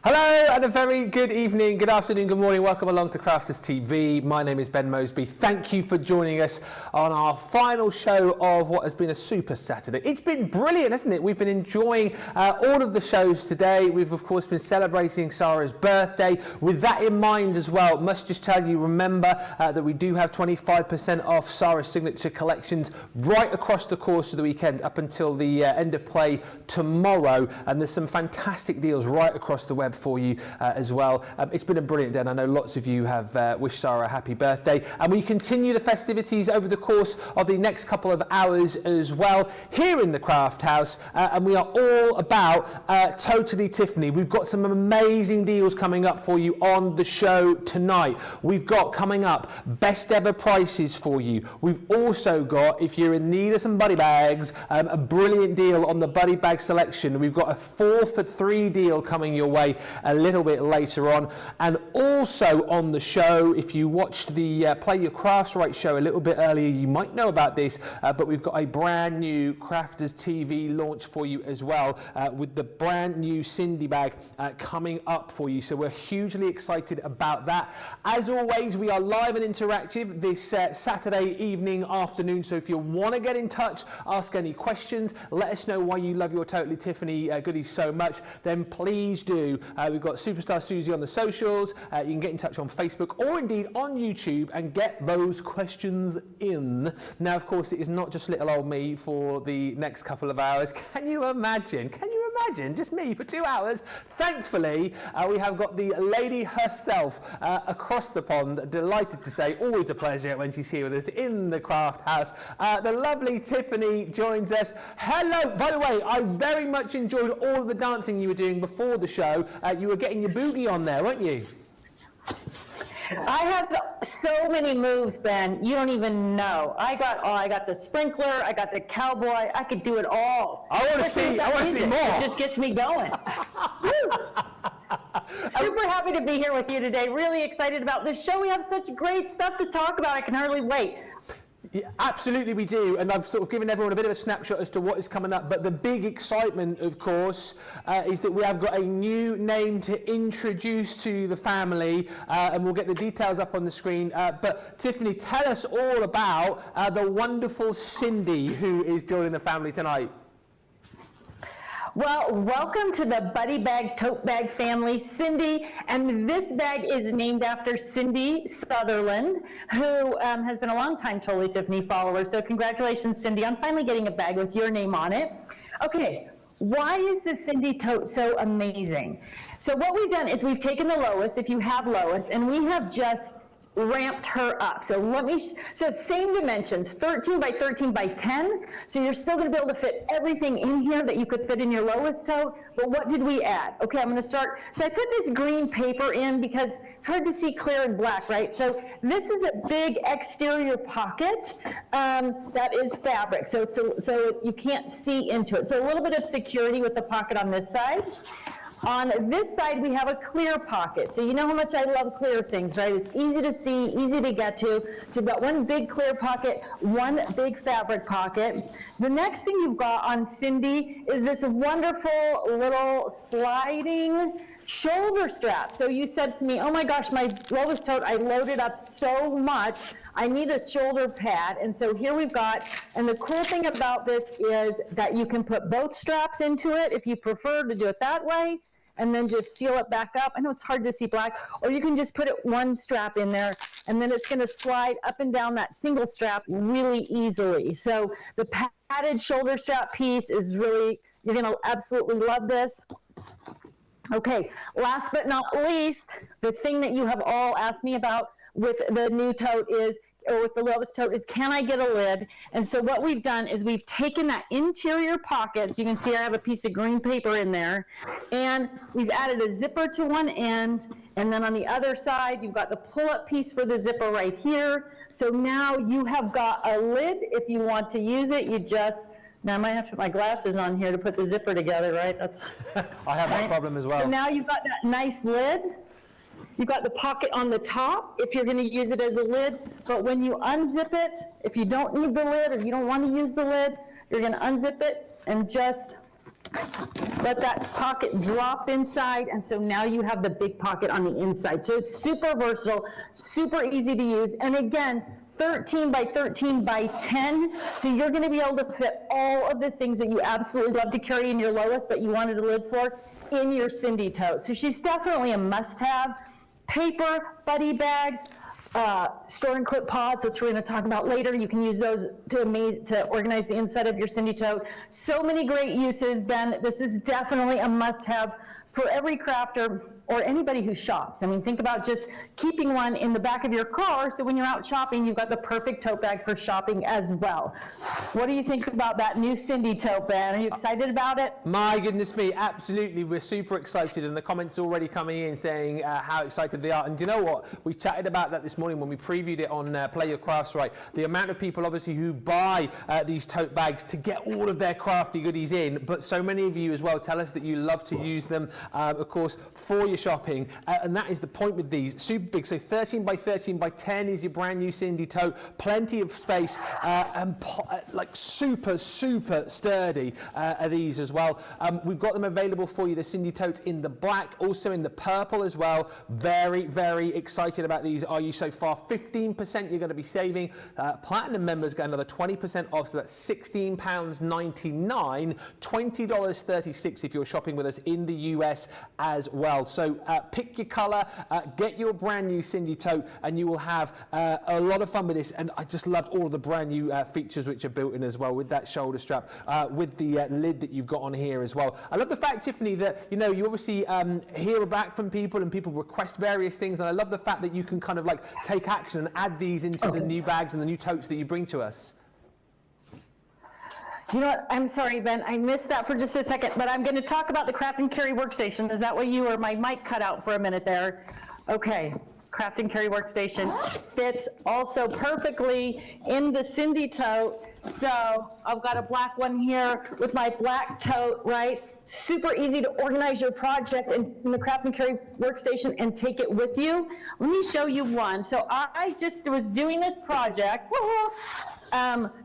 Hello and a very good evening, good afternoon, good morning. Welcome along to Crafters TV. My name is Ben Moseby. Thank you for joining us on our final show of what has been a super Saturday. It's been brilliant, hasn't it? We've been enjoying all of the shows today. We've of course been celebrating Sarah's birthday. With that in mind as well, must just tell you, remember that we do have 25% off Sarah's signature collections right across the course of the weekend up until the end of play tomorrow. And there's some fantastic deals right across the web for you as well. It's been a brilliant day, and I know lots of you have wished Sarah a happy birthday, and we continue the festivities over the course of the next couple of hours as well here in the Craft House, and we are all about Totally Tiffany. We've got some amazing deals coming up for you on the show tonight. We've got coming up best ever prices for you. We've also got, if you're in need of some buddy bags, a brilliant deal on the buddy bag selection. We've got a 4 for 3 deal coming your way a little bit later on. And also on the show, if you watched the Play Your Crafts Right show a little bit earlier, you might know about this, but we've got a brand new Crafters TV launch for you as well, with the brand new Cindy bag coming up for you. So we're hugely excited about that. As always, we are live and interactive this Saturday evening, afternoon. So if you want to get in touch, ask any questions, let us know why you love your Totally Tiffany goodies so much, then please do. We've got Superstar Susie on the socials. You can get in touch on Facebook or indeed on YouTube and get those questions in. Now, of course, it is not just little old me for the next couple of hours. Can you imagine? Can you imagine? Just me for 2 hours. Thankfully, we have got the lady herself across the pond. Delighted to say, always a pleasure when she's here with us in the Craft House. The lovely Tiffany joins us. Hello. By the way, I very much enjoyed all of the dancing you were doing before the show. You were getting your boogie on there, weren't you? I have so many moves, Ben. You don't even know. I got the sprinkler. I got the cowboy. I could do it all. I want to see more. It just gets me going. Super happy to be here with you today. Really excited about this show. We have such great stuff to talk about. I can hardly wait. Yeah, absolutely we do, and I've sort of given everyone a bit of a snapshot as to what is coming up, but the big excitement, of course, is that we have got a new name to introduce to the family, and we'll get the details up on the screen. But Tiffany, tell us all about the wonderful Cindy who is joining the family tonight. Well, welcome to the Buddy Bag Tote Bag family, Cindy, and this bag is named after Cindy Sutherland, who has been a long-time Totally Tiffany follower. So congratulations, Cindy, on finally getting a bag with your name on it. Okay, why is the Cindy Tote so amazing? So what we've done is we've taken the Lois, if you have Lois, and we have just ramped her up. So so same dimensions, 13 by 13 by 10. So you're still going to be able to fit everything in here that you could fit in your Lois tote. But what did we add? Okay, I'm going to start. So I put this green paper in because it's hard to see clear and black, right? So this is a big exterior pocket that is fabric. So so you can't see into it. So a little bit of security with the pocket on this side. On this side, we have a clear pocket. So you know how much I love clear things, right? It's easy to see, easy to get to. So you've got one big clear pocket, one big fabric pocket. The next thing you've got on Cindy is this wonderful little sliding shoulder strap. So you said to me, oh my gosh, my Lois tote, I loaded up so much. I need a shoulder pad. And so here we've got, and the cool thing about this is that you can put both straps into it if you prefer to do it that way, and then just seal it back up. I know it's hard to see black, or you can just put it one strap in there, and then it's gonna slide up and down that single strap really easily. So the padded shoulder strap piece is really, you're gonna absolutely love this. Okay, last but not least, the thing that you have all asked me about with the new tote is, or with the Lois tote, is can I get a lid? And so what we've done is we've taken that interior pocket, so you can see I have a piece of green paper in there, and we've added a zipper to one end, and then on the other side you've got the pull-up piece for the zipper right here. So now you have got a lid if you want to use it. You just, now I might have to put my glasses on here to put the zipper together, right? That's I have that problem as well. So now you've got that nice lid. You've got the pocket on the top if you're going to use it as a lid, but when you unzip it, if you don't need the lid or you don't want to use the lid, you're going to unzip it and just let that pocket drop inside, and so now you have the big pocket on the inside. So it's super versatile, super easy to use, and again, 13 by 13 by 10, so you're going to be able to fit all of the things that you absolutely love to carry in your Lois, but you wanted a lid for, in your Cindy tote. So she's definitely a must-have. Paper, buddy bags, store and clip pods, which we're going to talk about later. You can use those to organize the inside of your Cindy tote. So many great uses, Ben. This is definitely a must-have for every crafter or anybody who shops. I mean, think about just keeping one in the back of your car, so when you're out shopping, you've got the perfect tote bag for shopping as well. What do you think about that new Cindy tote, Ben? Are you excited about it? My goodness me, absolutely. We're super excited, and the comments are already coming in saying how excited they are. And do you know what? We chatted about that this morning when we previewed it on Play Your Crafts Right. The amount of people, obviously, who buy these tote bags to get all of their crafty goodies in, but so many of you as well tell us that you love to use them, of course, for your shopping. And that is the point with these. Super big. So 13 by 13 by 10 is your brand new Cindy tote. Plenty of space, and like super sturdy are these as well. We've got them available for you, the Cindy totes in the black, also in the purple as well. Very excited about these. Are you so far? 15% you're going to be saving. Platinum members get another 20% off, so that's £16.99, $20.36 if you're shopping with us in the US as well. So pick your color, get your brand new Cindy tote, and you will have a lot of fun with this. And I just loved all of the brand new features which are built in as well, with that shoulder strap, with the lid that you've got on here as well. I love the fact, Tiffany, that you obviously hear back from people and people request various things, and I love the fact that you can kind of like take action and add these into the new bags and the new totes that you bring to us. You know what, I'm sorry, Ben, I missed that for just a second, but I'm going to talk about the Craft and Carry workstation. Is that what you, or my mic cut out for a minute there? Okay, Craft and Carry workstation fits also perfectly in the Cindy tote. So I've got a black one here with my black tote, right? Super easy to organize your project in the Craft and Carry workstation and take it with you. Let me show you one. So I just was doing this project.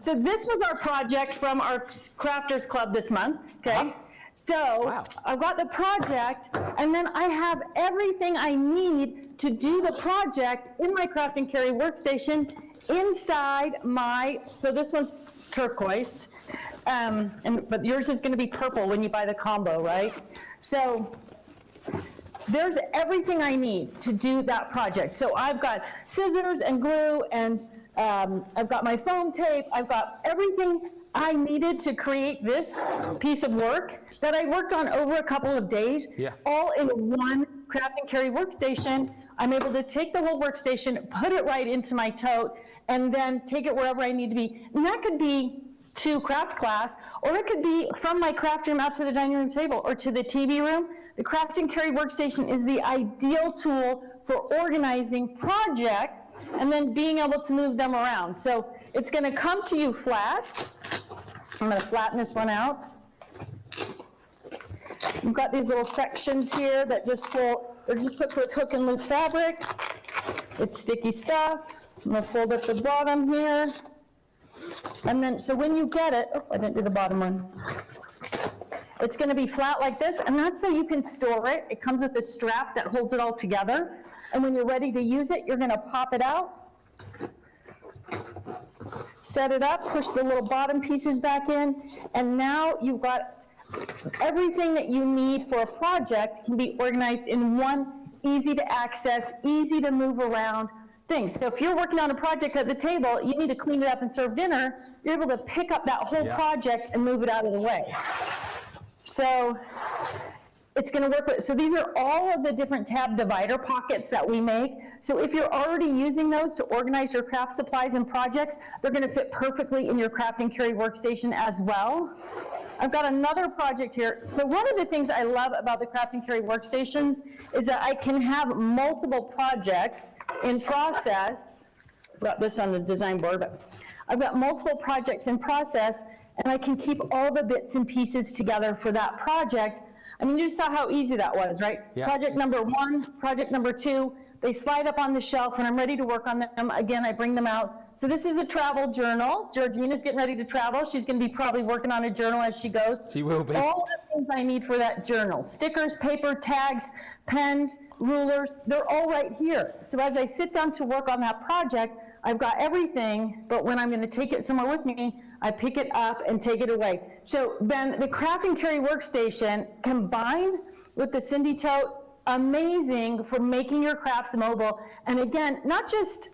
So this was our project from our Crafters Club this month, okay? So wow. I've got the project, and then I have everything I need to do the project in my Craft and Carry workstation inside my, so this one's turquoise, but yours is going to be purple when you buy the combo, right? So there's everything I need to do that project. So I've got scissors and glue, and I've got my foam tape. I've got everything I needed to create this piece of work that I worked on over a couple of days, all in one Craft and Carry workstation. I'm able to take the whole workstation, put it right into my tote, and then take it wherever I need to be. And that could be to craft class, or it could be from my craft room out to the dining room table or to the TV room. The Craft and Carry workstation is the ideal tool for organizing projects and then being able to move them around. So it's going to come to you flat. I'm going to flatten this one out. You've got these little sections here that just fold, they're just hooked with hook and loop fabric. It's sticky stuff. I'm going to fold up the bottom here. And then, so when you get it, oh, I didn't do the bottom one. It's going to be flat like this, and that's so you can store it. It comes with a strap that holds it all together. And when you're ready to use it, you're going to pop it out, set it up, push the little bottom pieces back in, and now you've got everything that you need for a project can be organized in one easy to access, easy to move around thing. So if you're working on a project at the table, you need to clean it up and serve dinner, you're able to pick up that whole project and move it out of the way. So it's going to work with, so these are all of the different tab divider pockets that we make. So if you're already using those to organize your craft supplies and projects, they're going to fit perfectly in your Craft and Carry workstation as well. I've got another project here. So one of the things I love about the Craft and Carry workstations is that I can have multiple projects in process. I've got this on the design board, but I've got multiple projects in process, and I can keep all the bits and pieces together for that project. I mean, you just saw how easy that was, right? Yeah. Project number 1, project number 2, they slide up on the shelf. When I'm ready to work on them, again, I bring them out, So this is a travel journal. Georgina's getting ready to travel. She's going to be probably working on a journal as she goes. She will be. All the things I need for that journal: stickers, paper, tags, pens, rulers, they're all right here. So as I sit down to work on that project, I've got everything, but when I'm going to take it somewhere with me, I pick it up and take it away. So Ben, the Craft and Carry workstation combined with the Cindy Tote, amazing for making your crafts mobile. And again, not just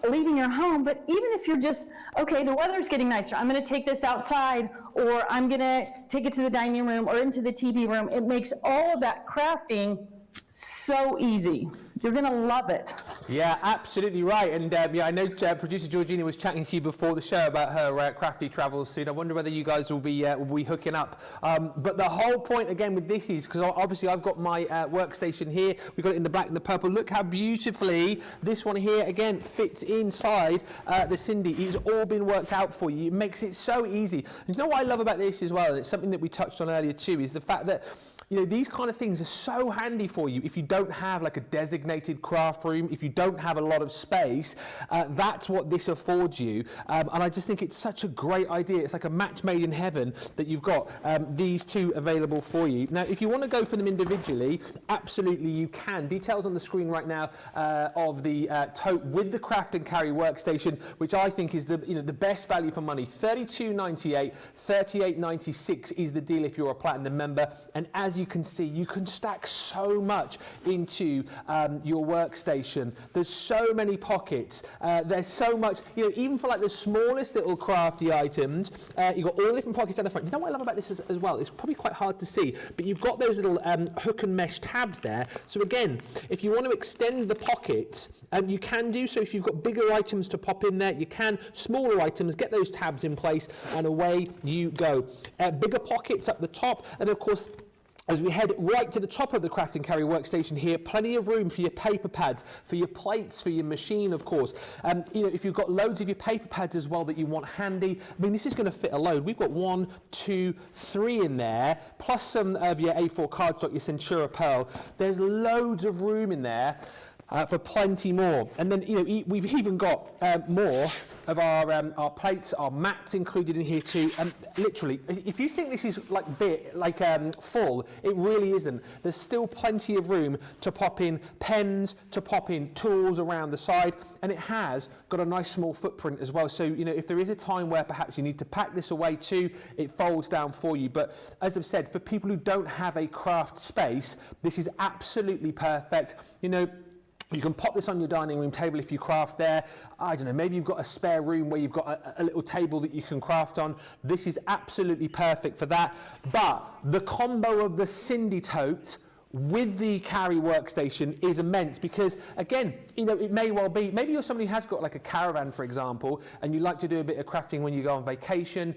leaving your home, but even if you're just, okay, the weather's getting nicer, I'm going to take this outside, or I'm going to take it to the dining room or into the TV room. It makes all of that crafting so easy. You're going to love it. Yeah, absolutely right. And yeah, I know producer Georgina was chatting to you before the show about her crafty travels soon. I wonder whether you guys will be hooking up. But the whole point again with this is, because obviously I've got my workstation here. We've got it in the black and the purple. Look how beautifully this one here again fits inside the Cindy. It's all been worked out for you. It makes it so easy. And you know what I love about this as well, and it's something that we touched on earlier too, is the fact that these kind of things are so handy for you if you don't have like a designated craft room, if you don't have a lot of space. That's what this affords you. And I just think it's such a great idea. It's like a match made in heaven that you've got these two available for you. Now, if you want to go for them individually, absolutely you can. Details on the screen right now of the Tote with the Craft and Carry workstation, which I think is the best value for money. $32.98, $38.96 is the deal if you're a platinum member. And as you can see, you can stack so much into your workstation. There's so many pockets. There's so much, even for like the smallest little crafty items, you've got all the different pockets down the front. You know what I love about this as well? It's probably quite hard to see, but you've got those little hook and mesh tabs there. So again, if you want to extend the pockets, you can do so. If you've got bigger items to pop in there, you can. Smaller items, get those tabs in place, and away you go. Bigger pockets up the top, and of course, as we head right to the top of the Craft and Carry workstation here, plenty of room for your paper pads, for your plates, for your machine, of course. If you've got loads of your paper pads as well that you want handy, I mean, this is going to fit a load. We've got 1, 2, 3 in there, plus some of your A4 cardstock, your Centura Pearl. There's loads of room in there for plenty more. And then, we've even got more of our plates, our mats included in here too. And literally, if you think this is full, it really isn't. There's still plenty of room to pop in pens, to pop in tools around the side, and it has got a nice small footprint as well. So, if there is a time where perhaps you need to pack this away too, it folds down for you. But as I've said, for people who don't have a craft space, this is absolutely perfect. You can pop this on your dining room table if you craft there. I don't know, maybe you've got a spare room where you've got a little table that you can craft on. This is absolutely perfect for that. But the combo of the Cindy Tote with the Carry workstation is immense because, again, it may well be, maybe you're somebody who has got like a caravan, for example, and you like to do a bit of crafting when you go on vacation.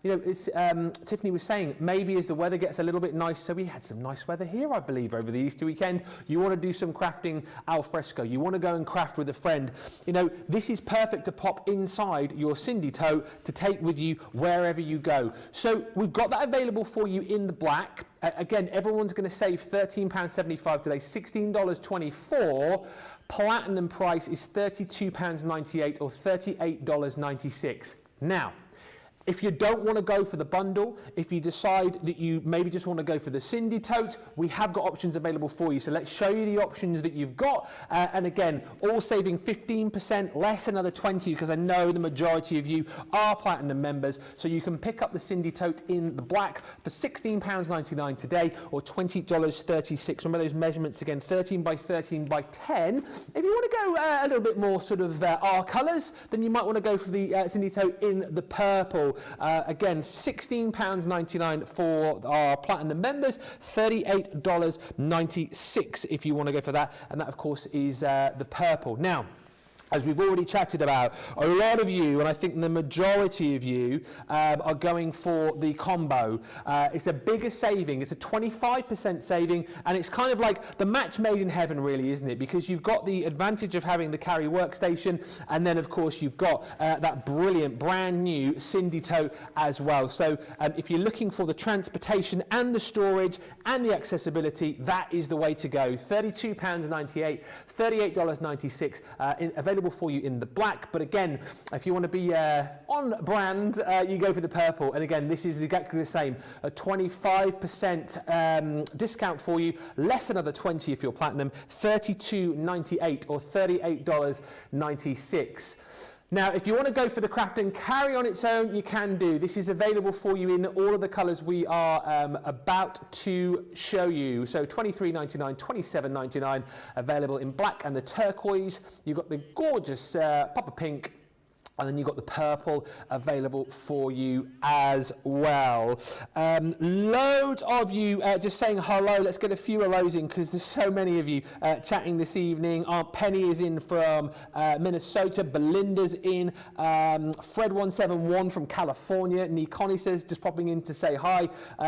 Tiffany was saying, maybe as the weather gets a little bit nicer, we had some nice weather here, I believe, over the Easter weekend. You want to do some crafting al fresco. You want to go and craft with a friend. This is perfect to pop inside your Cindy Tote to take with you wherever you go. So we've got that available for you in the black. Again, everyone's going to save £13.75 today, $16.24. Platinum price is £32.98 or $38.96. Now, if you don't want to go for the bundle, if you decide that you maybe just want to go for the Cindy Tote, we have got options available for you. So let's show you the options that you've got. And again, all saving 15%, less another 20, because I know the majority of you are Platinum members. So you can pick up the Cindy Tote in the black for £16.99 today or $20.36. Remember those measurements again, 13 by 13 by 10. If you want to go a little bit more sort of our colours, then you might want to go for the Cindy Tote in the purple. Again, £16.99 for our Platinum members, $38.96 if you want to go for that. And that, of course, is the purple. Now, as we've already chatted about, a lot of you, and I think the majority of you, are going for the combo. It's a bigger saving. It's a 25% saving, and it's kind of like the match made in heaven, really, isn't it? Because you've got the advantage of having the Carry workstation, and then, of course, you've got that brilliant, brand new Cindy Tote as well. So if you're looking for the transportation and the storage and the accessibility, that is the way to go. £32.98, $38.96, available available for you in the black, but again, if you want to be on brand, you go for the purple. And again, this is exactly the same, a 25% discount for you, less another 20 if you're platinum, $32.98 or $38.96. Now, if you want to go for the craft and carry on its own, you can do. This is available for you in all of the colours we are about to show you. So $23.99, $27.99, available in black and the turquoise. You've got the gorgeous pop pink, and then you've got the purple available for you as well. Loads of you just saying hello. Let's get a few of those in because there's so many of you chatting this evening. Aunt Penny is in from Minnesota. Belinda's in. Fred171 from California. Connie says, just popping in to say hi.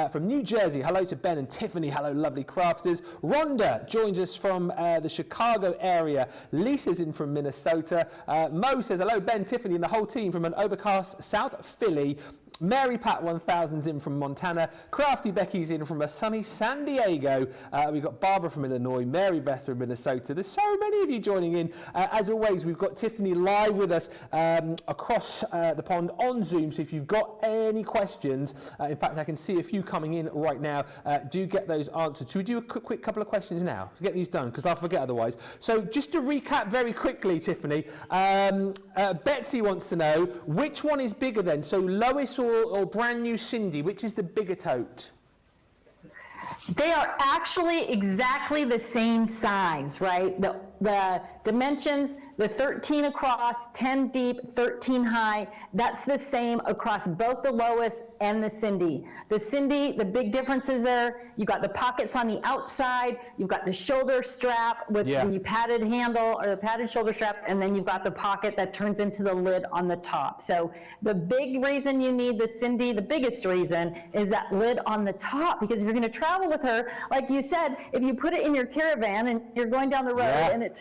From New Jersey, hello to Ben and Tiffany. Hello, lovely crafters. Rhonda joins us from the Chicago area. Lisa's in from Minnesota. Mo says, hello, Ben, Tiffany, the whole team from an overcast South Philly. Mary Pat 1000's in from Montana. Crafty Becky's in from a sunny San Diego. We've got Barbara from Illinois, Mary Beth from Minnesota. There's so many of you joining in. As always, we've got Tiffany live with us across the pond on Zoom. So if you've got any questions, in fact, I can see a few coming in right now. Do get those answered. Should we do a quick couple of questions now to get these done? Because I'll forget otherwise. So just to recap very quickly, Tiffany, Betsy wants to know, which one is bigger then? So Lois or brand new Cindy, which is the bigger tote? They are actually exactly the same size, right? The dimensions, the 13 across, 10 deep, 13 high, that's the same across both the Lois and the Cindy. The Cindy, the big difference is there, you've got the pockets on the outside, you've got the shoulder strap with the padded handle or the padded shoulder strap, and then you've got the pocket that turns into the lid on the top. So the big reason you need the Cindy, the biggest reason, is that lid on the top, because if you're gonna travel with her, like you said, if you put it in your caravan and you're going down the road and it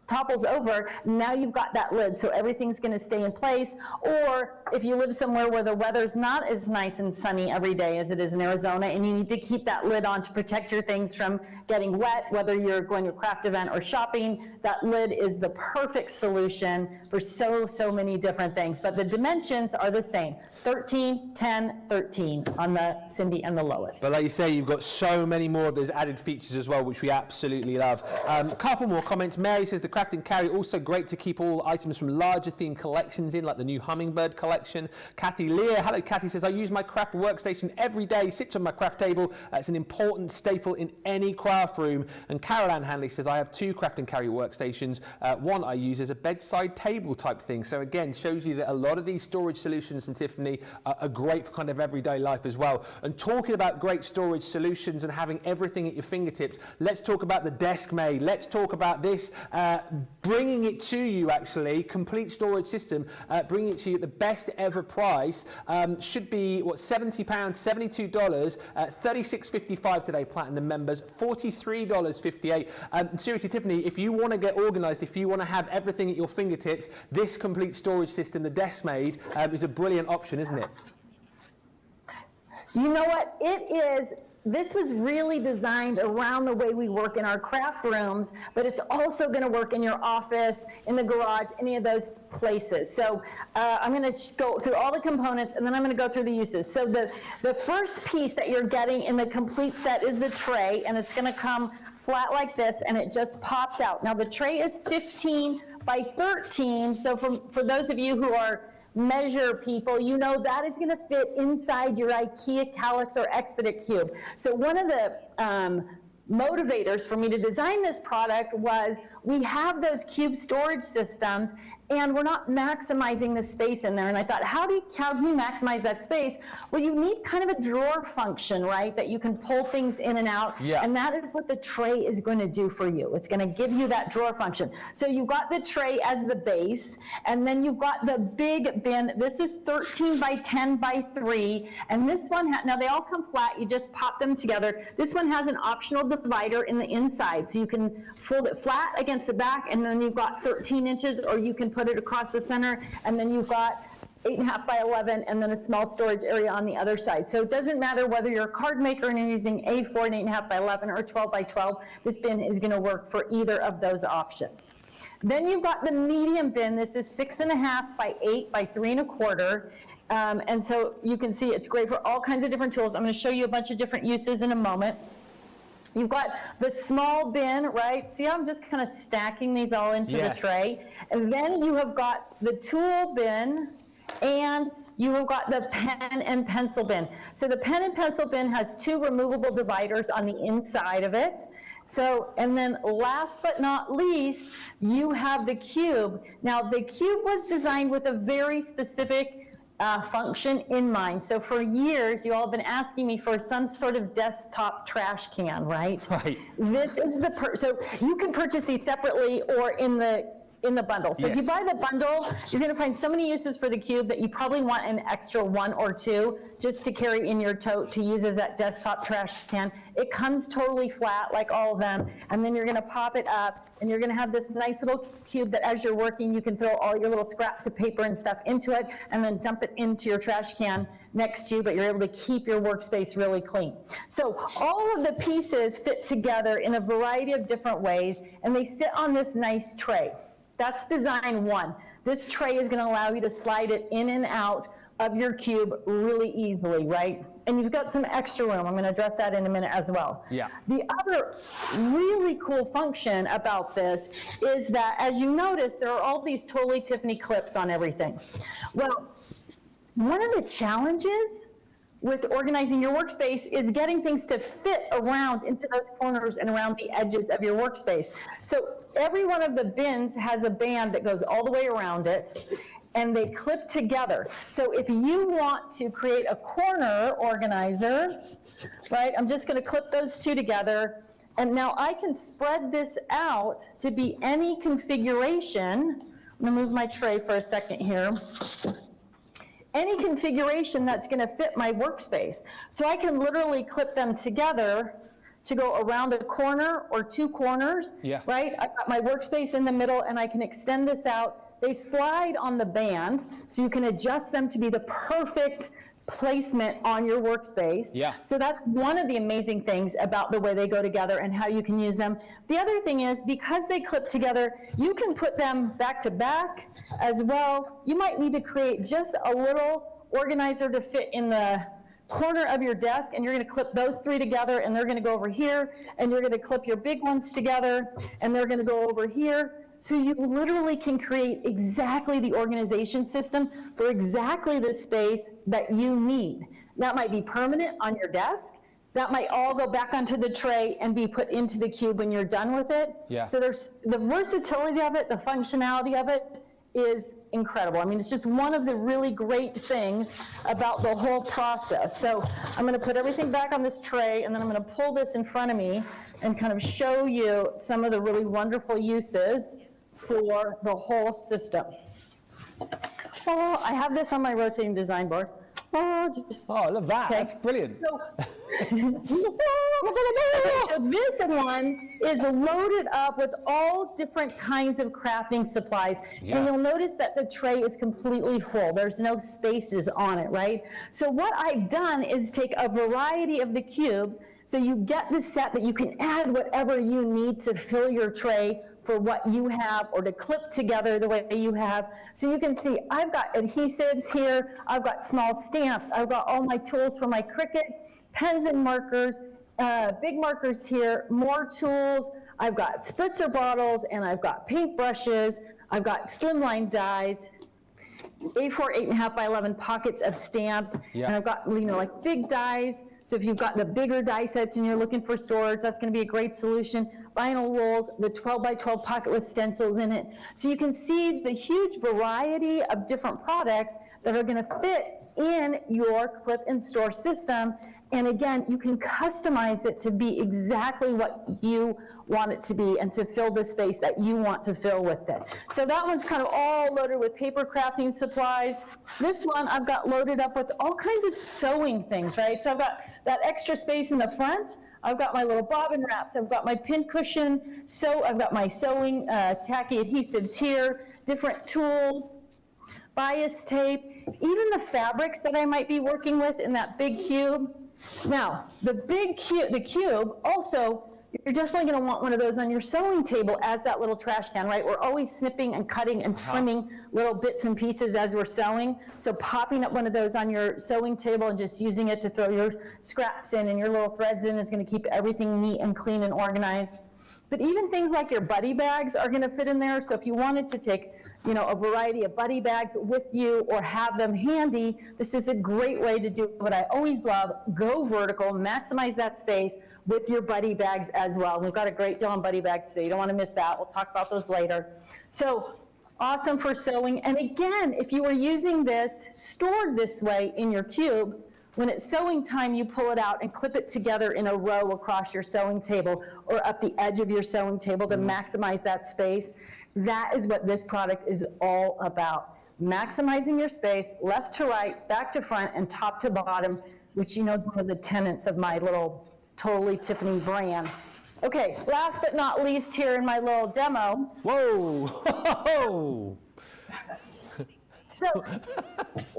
topples over, now you've got that lid, so everything's going to stay in place. Or if you live somewhere where the weather's not as nice and sunny every day as it is in Arizona, and you need to keep that lid on to protect your things from getting wet, whether you're going to a craft event or shopping, that lid is the perfect solution for so many different things. But the dimensions are the same, 13, 10, 13 on the Cindy and the Lois. But like you say, you've got so many more of those added features as well, which we absolutely love. A couple more comments. Mary says, the craft and carry, also great to keep all items from larger themed collections in, like the new Hummingbird collection. Kathy Lear, hello Kathy, says, I use my craft workstation every day, sits on my craft table. It's an important staple in any craft room. And Carol Ann Hanley says, I have 2 craft and carry workstations. One I use as a bedside table type thing. So again, shows you that a lot of these storage solutions from Tiffany are great for kind of everyday life as well. And talking about great storage solutions and having everything at your fingertips, let's talk about the Desk Made. Let's talk about this, bringing it to you actually, complete storage system, bringing it to you at the best ever price. Should be, what, £70, $72, $36.55 today, Platinum members, $43.58. Seriously, Tiffany, if you want to get organized, if you want to have everything at your fingertips, this complete storage system, the Desk Made, is a brilliant option, isn't it? You know what, it is. This was really designed around the way we work in our craft rooms, but it's also going to work in your office, in the garage, any of those places. So I'm going to go through all the components, and then I'm going to go through the uses. So the first piece that you're getting in the complete set is the tray, and it's going to come flat like this, and it just pops out. Now the tray is 15 by 13, so for those of you who are measure people, you know that is going to fit inside your IKEA Kallax or Expedit cube. So one of the motivators for me to design this product was we have those cube storage systems and we're not maximizing the space in there. And I thought, how can you maximize that space? Well, you need kind of a drawer function, right? That you can pull things in and out. Yeah. And that is what the tray is going to do for you. It's going to give you that drawer function. So you've got the tray as the base, and then you've got the big bin. This is 13 by 10 by 3. And this one, now they all come flat. You just pop them together. This one has an optional divider in the inside. So you can fold it flat against the back, and then you've got 13 inches, or you can put it across the center, and then you've got 8.5 by 11, and then a small storage area on the other side. So it doesn't matter whether you're a card maker and you're using A4 and 8.5 by 11 or 12 by 12, this bin is going to work for either of those options. Then you've got the medium bin. This is 6.5 by 8 by 3 1/4. And so you can see it's great for all kinds of different tools. I'm going to show you a bunch of different uses in a moment. You've got the small bin, right? See how I'm just kind of stacking these all into the tray? And then you have got the tool bin, and you have got the pen and pencil bin. So the pen and pencil bin has 2 removable dividers on the inside of it. So, and then last but not least, you have the cube. Now the cube was designed with a very specific function in mind. So for years, you all have been asking me for some sort of desktop trash can, right? Right. This is so you can purchase these separately or in the bundle. So if you buy the bundle, you're going to find so many uses for the cube that you probably want an extra 1 or 2 just to carry in your tote to use as that desktop trash can. It comes totally flat like all of them, and then you're going to pop it up, and you're going to have this nice little cube that as you're working, you can throw all your little scraps of paper and stuff into it, and then dump it into your trash can next to you, but you're able to keep your workspace really clean. So all of the pieces fit together in a variety of different ways, and they sit on this nice tray. That's design 1. This tray is going to allow you to slide it in and out of your cube really easily, right? And you've got some extra room. I'm going to address that in a minute as well. Yeah. The other really cool function about this is that, as you notice, there are all these Totally Tiffany clips on everything. Well, one of the challenges with organizing your workspace is getting things to fit around into those corners and around the edges of your workspace. So every one of the bins has a band that goes all the way around it, and they clip together. So if you want to create a corner organizer, right, I'm just going to clip those 2 together, and now I can spread this out to be any configuration. I'm going to move my tray for a second here. Any configuration that's going to fit my workspace. So I can literally clip them together to go around a corner or 2 corners, right? I've got my workspace in the middle, and I can extend this out. They slide on the band, so you can adjust them to be the perfect placement on your workspace. So that's one of the amazing things about the way they go together and how you can use them. The other thing is, because they clip together, you can put them back to back as well. You might need to create just a little organizer to fit in the corner of your desk, and you're going to clip those 3 together, and they're going to go over here, and you're going to clip your big ones together, and they're going to go over here. So you literally can create exactly the organization system for exactly the space that you need. That might be permanent on your desk. That might all go back onto the tray and be put into the cube when you're done with it. So there's the versatility of it, the functionality of it is incredible. I mean, it's just one of the really great things about the whole process. So I'm going to put everything back on this tray, and then I'm going to pull this in front of me and kind of show you some of the really wonderful uses for the whole system. Oh, I have this on my rotating design board. Oh, look at that. That's brilliant. So this one is loaded up with all different kinds of crafting supplies. And you'll notice that the tray is completely full. There's no spaces on it, right? So what I've done is take a variety of the cubes, so you get the set that you can add whatever you need to fill your tray for what you have, or to clip together the way you have. So you can see I've got adhesives here, I've got small stamps, I've got all my tools for my Cricut, pens and markers, big markers here, more tools, I've got spritzer bottles, and I've got paint brushes, I've got slimline dies, A4 8.5 by 11 pockets of stamps, and I've got, you know, like big dies. So if you've got the bigger die sets and you're looking for storage, that's going to be a great solution. Vinyl rolls, the 12 by 12 pocket with stencils in it. So you can see the huge variety of different products that are going to fit in your clip and store system. And again, you can customize it to be exactly what you want it to be and to fill the space that you want to fill with it. So that one's kind of all loaded with paper crafting supplies. This one I've got loaded up with all kinds of sewing things, right? So I've got that extra space in the front. I've got my little bobbin wraps. I've got my pin cushion. So I've got my sewing tacky adhesives here, different tools, bias tape, even the fabrics that I might be working with in that big cube. Now, the cube also, you're definitely going to want one of those on your sewing table as that little trash can, right? We're always snipping and cutting and trimming little bits and pieces as we're sewing. So popping up one of those on your sewing table and just using it to throw your scraps in and your little threads in is going to keep everything neat and clean and organized. But even things like your buddy bags are going to fit in there. So if you wanted to take, you know, a variety of buddy bags with you or have them handy, this is a great way to do what I always love, go vertical, maximize that space with your buddy bags as well. We've got a great deal on buddy bags today. You don't want to miss that. We'll talk about those later. So awesome for sewing. And again, if you were using this stored this way in your cube, when it's sewing time, you pull it out and clip it together in a row across your sewing table or up the edge of your sewing table to maximize that space. That is what this product is all about. Maximizing your space, left to right, back to front, and top to bottom, which you know is one of the tenets of my little Totally Tiffany brand. Okay, last but not least here in my little demo. Whoa! So,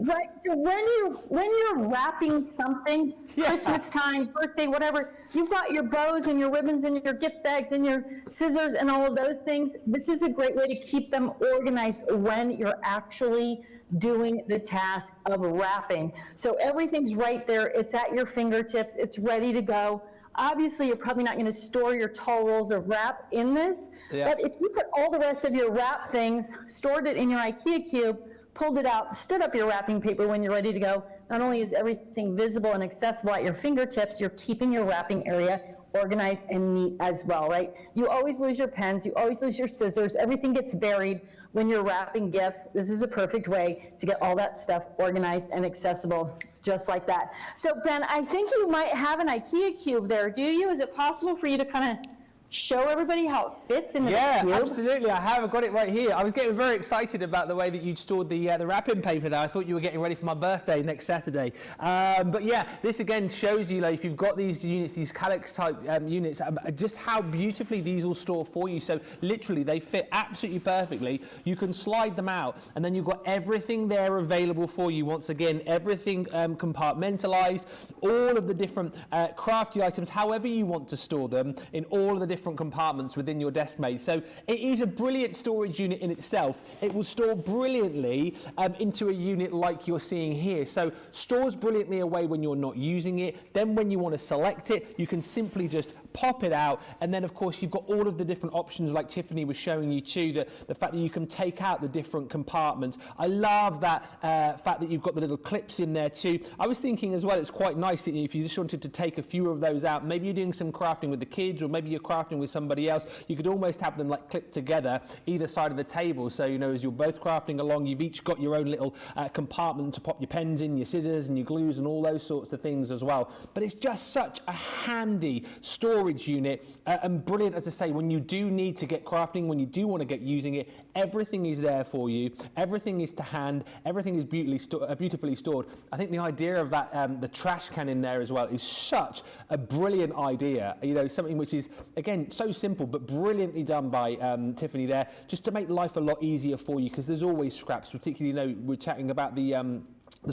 right, so when you're wrapping something, Christmas time, birthday, whatever, you've got your bows and your ribbons and your gift bags and your scissors and all of those things. This is a great way to keep them organized when you're actually doing the task of wrapping. So everything's right there. It's at your fingertips. It's ready to go. Obviously, you're probably not going to store your tall rolls of wrap in this, but if you put all the rest of your wrap things, stored it in your IKEA cube, pulled it out, stood up your wrapping paper when you're ready to go, not only is everything visible and accessible at your fingertips, you're keeping your wrapping area organized and neat as well, right? You always lose your pens, you always lose your scissors, everything gets buried when you're wrapping gifts. This is a perfect way to get all that stuff organized and accessible just like that. So Ben, I think you might have an IKEA cube there, do you? Is it possible for you to kind of show everybody how it fits in the cube? Yeah, absolutely. I have. I've got it right here. I was getting very excited about the way that you'd stored the wrapping paper there. I thought you were getting ready for my birthday next Saturday. But yeah, this again shows you, like, if you've got these units, these calyx type units, just how beautifully these all store for you. So literally, they fit absolutely perfectly. You can slide them out, and then you've got everything there available for you. Once again, everything compartmentalized, all of the different crafty items, however you want to store them, in all of the different compartments within your desk made. So it is a brilliant storage unit in itself. It will store brilliantly into a unit like you're seeing here. So stores brilliantly away when you're not using it. Then when you want to select it, you can simply just pop it out. And then of course you've got all of the different options like Tiffany was showing you too, the fact that you can take out the different compartments. I love that fact that you've got the little clips in there too. I was thinking as well, it's quite nice if you just wanted to take a few of those out. Maybe you're doing some crafting with the kids, or maybe you're crafting with somebody else. You could almost have them like clipped together either side of the table. So, you know, as you're both crafting along, you've each got your own little compartment to pop your pens in, your scissors and your glues and all those sorts of things as well. But it's just such a handy storage unit and brilliant, as I say, when you do need to get crafting, when you do want to get using it, everything is there for you. Everything is to hand. Everything is beautifully stored. I think the idea of that, the trash can in there as well, is such a brilliant idea. You know, something which is, again, so simple but brilliantly done by Tiffany there, just to make life a lot easier for you, because there's always scraps. Particularly, you know, we're chatting about the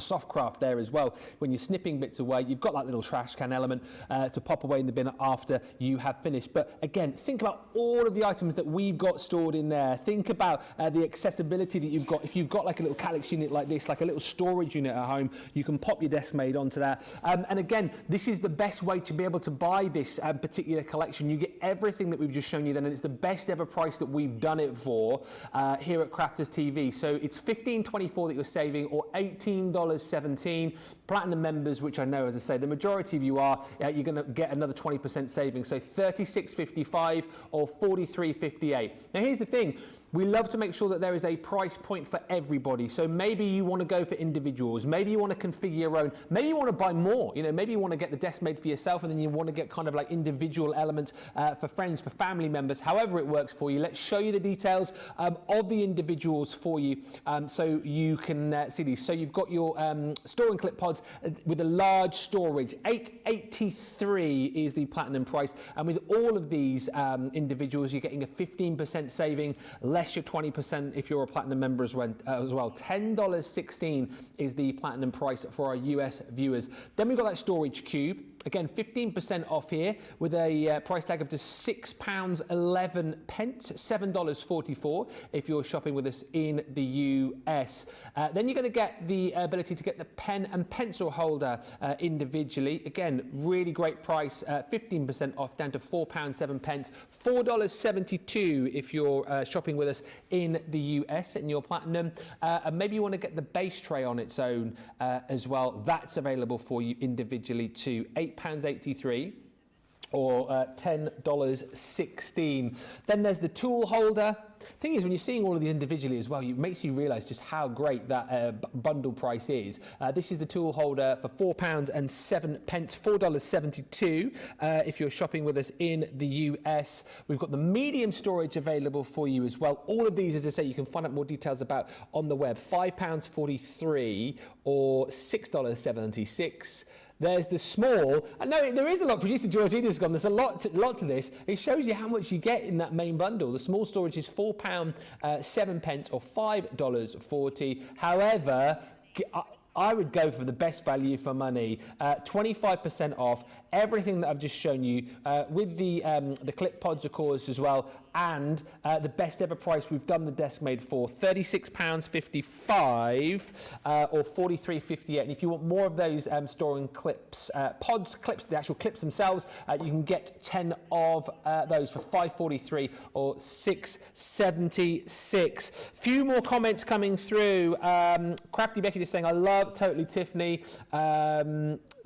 soft craft there as well. When you're snipping bits away, you've got that little trash can element to pop away in the bin after you have finished. But again, think about all of the items that we've got stored in there. Think about the accessibility that you've got. If you've got like a little calyx unit like this, like a little storage unit at home, you can pop your desk made onto that. And again, this is the best way to be able to buy this particular collection. You get everything that we've just shown you then, and it's the best ever price that we've done it for here at Crafters TV. So it's $15.24 that you're saving, or $18.17. Platinum members, which I know, as I say, the majority of you are, you're going to get another 20% savings. So $36.55 or $43.58. Now here's the thing. We love to make sure that there is a price point for everybody. So maybe you want to go for individuals. Maybe you want to configure your own. Maybe you want to buy more. You know, maybe you want to get the desk made for yourself, and then you want to get kind of like individual elements for friends, for family members, however it works for you. Let's show you the details of the individuals for you so you can see these. So you've got your storing clip pods with a large storage. $883 is the platinum price. And with all of these individuals, you're getting a 15% saving, less your 20% if you're a platinum member as well. $10.16 is the platinum price for our US viewers. Then we've got that storage cube. Again, 15% off here with a price tag of just £6.11, $7.44 if you're shopping with us in the US. Then you're going to get the ability to get the pen and pencil holder individually. Again, really great price, 15% off down to £4.07, $4.72 if you're shopping with us in the US in your Platinum. And maybe you want to get the base tray on its own as well. That's available for you individually too. £8.83 or $10.16. Then there's the tool holder. Thing is, when you're seeing all of these individually as well, it makes you realise just how great that bundle price is. This is the tool holder for £4.07, $4.72 if you're shopping with us in the US. We've got the medium storage available for you as well. All of these, as I say, you can find out more details about on the web. £5.43 or $6.76. There's the small, and no, there is a lot. Producer Georgina's gone, there's a lot to this. It shows you how much you get in that main bundle. The small storage is £4.07 or $5.40. However, I would go for the best value for money, 25% off everything that I've just shown you with the clip pods, of course, as well, and the best ever price we've done the desk made for, £36.55 or $43.58. And if you want more of those storing clips, pods, clips, the actual clips themselves, you can get 10 of those for $5.43 or $6.76. Few more comments coming through. Crafty Becky just saying, I love Totally Tiffany.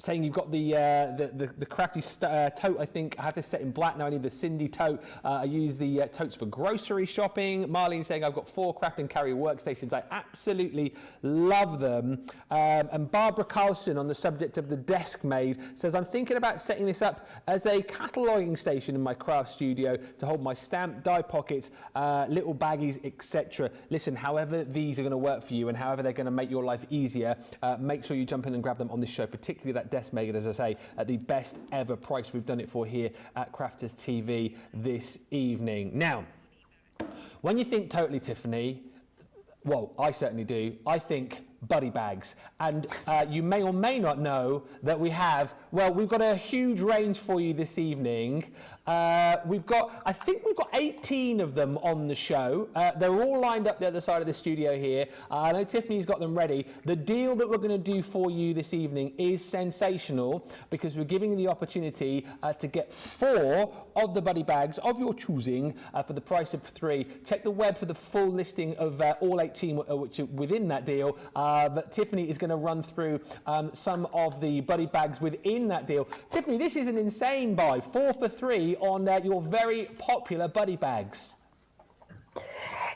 Saying you've got the crafty tote. I think I have this set in black now. I need the Cindy tote. I use the totes for grocery shopping. Marlene saying I've got 4 craft and carry workstations. I absolutely love them. And Barbara Carlson, on the subject of the desk made, says I'm thinking about setting this up as a cataloguing station in my craft studio to hold my stamp, die pockets, little baggies, etc. Listen, however these are going to work for you and however they're going to make your life easier, make sure you jump in and grab them on this show, particularly that desk made, as I say, at the best ever price we've done it for here at Crafters TV this evening. Now, when you think Totally Tiffany, well, I certainly do, I think buddy bags. And you may or may not know that we've got a huge range for you this evening. I think we've got 18 of them on the show. They're all lined up the other side of the studio here. I know Tiffany's got them ready. The deal that we're going to do for you this evening is sensational because we're giving you the opportunity to get 4 of the buddy bags of your choosing for the price of 3. Check the web for the full listing of all 18 which are within that deal. But Tiffany is going to run through some of the buddy bags within that deal. Tiffany, this is an insane buy. 4 for 3 on your very popular buddy bags.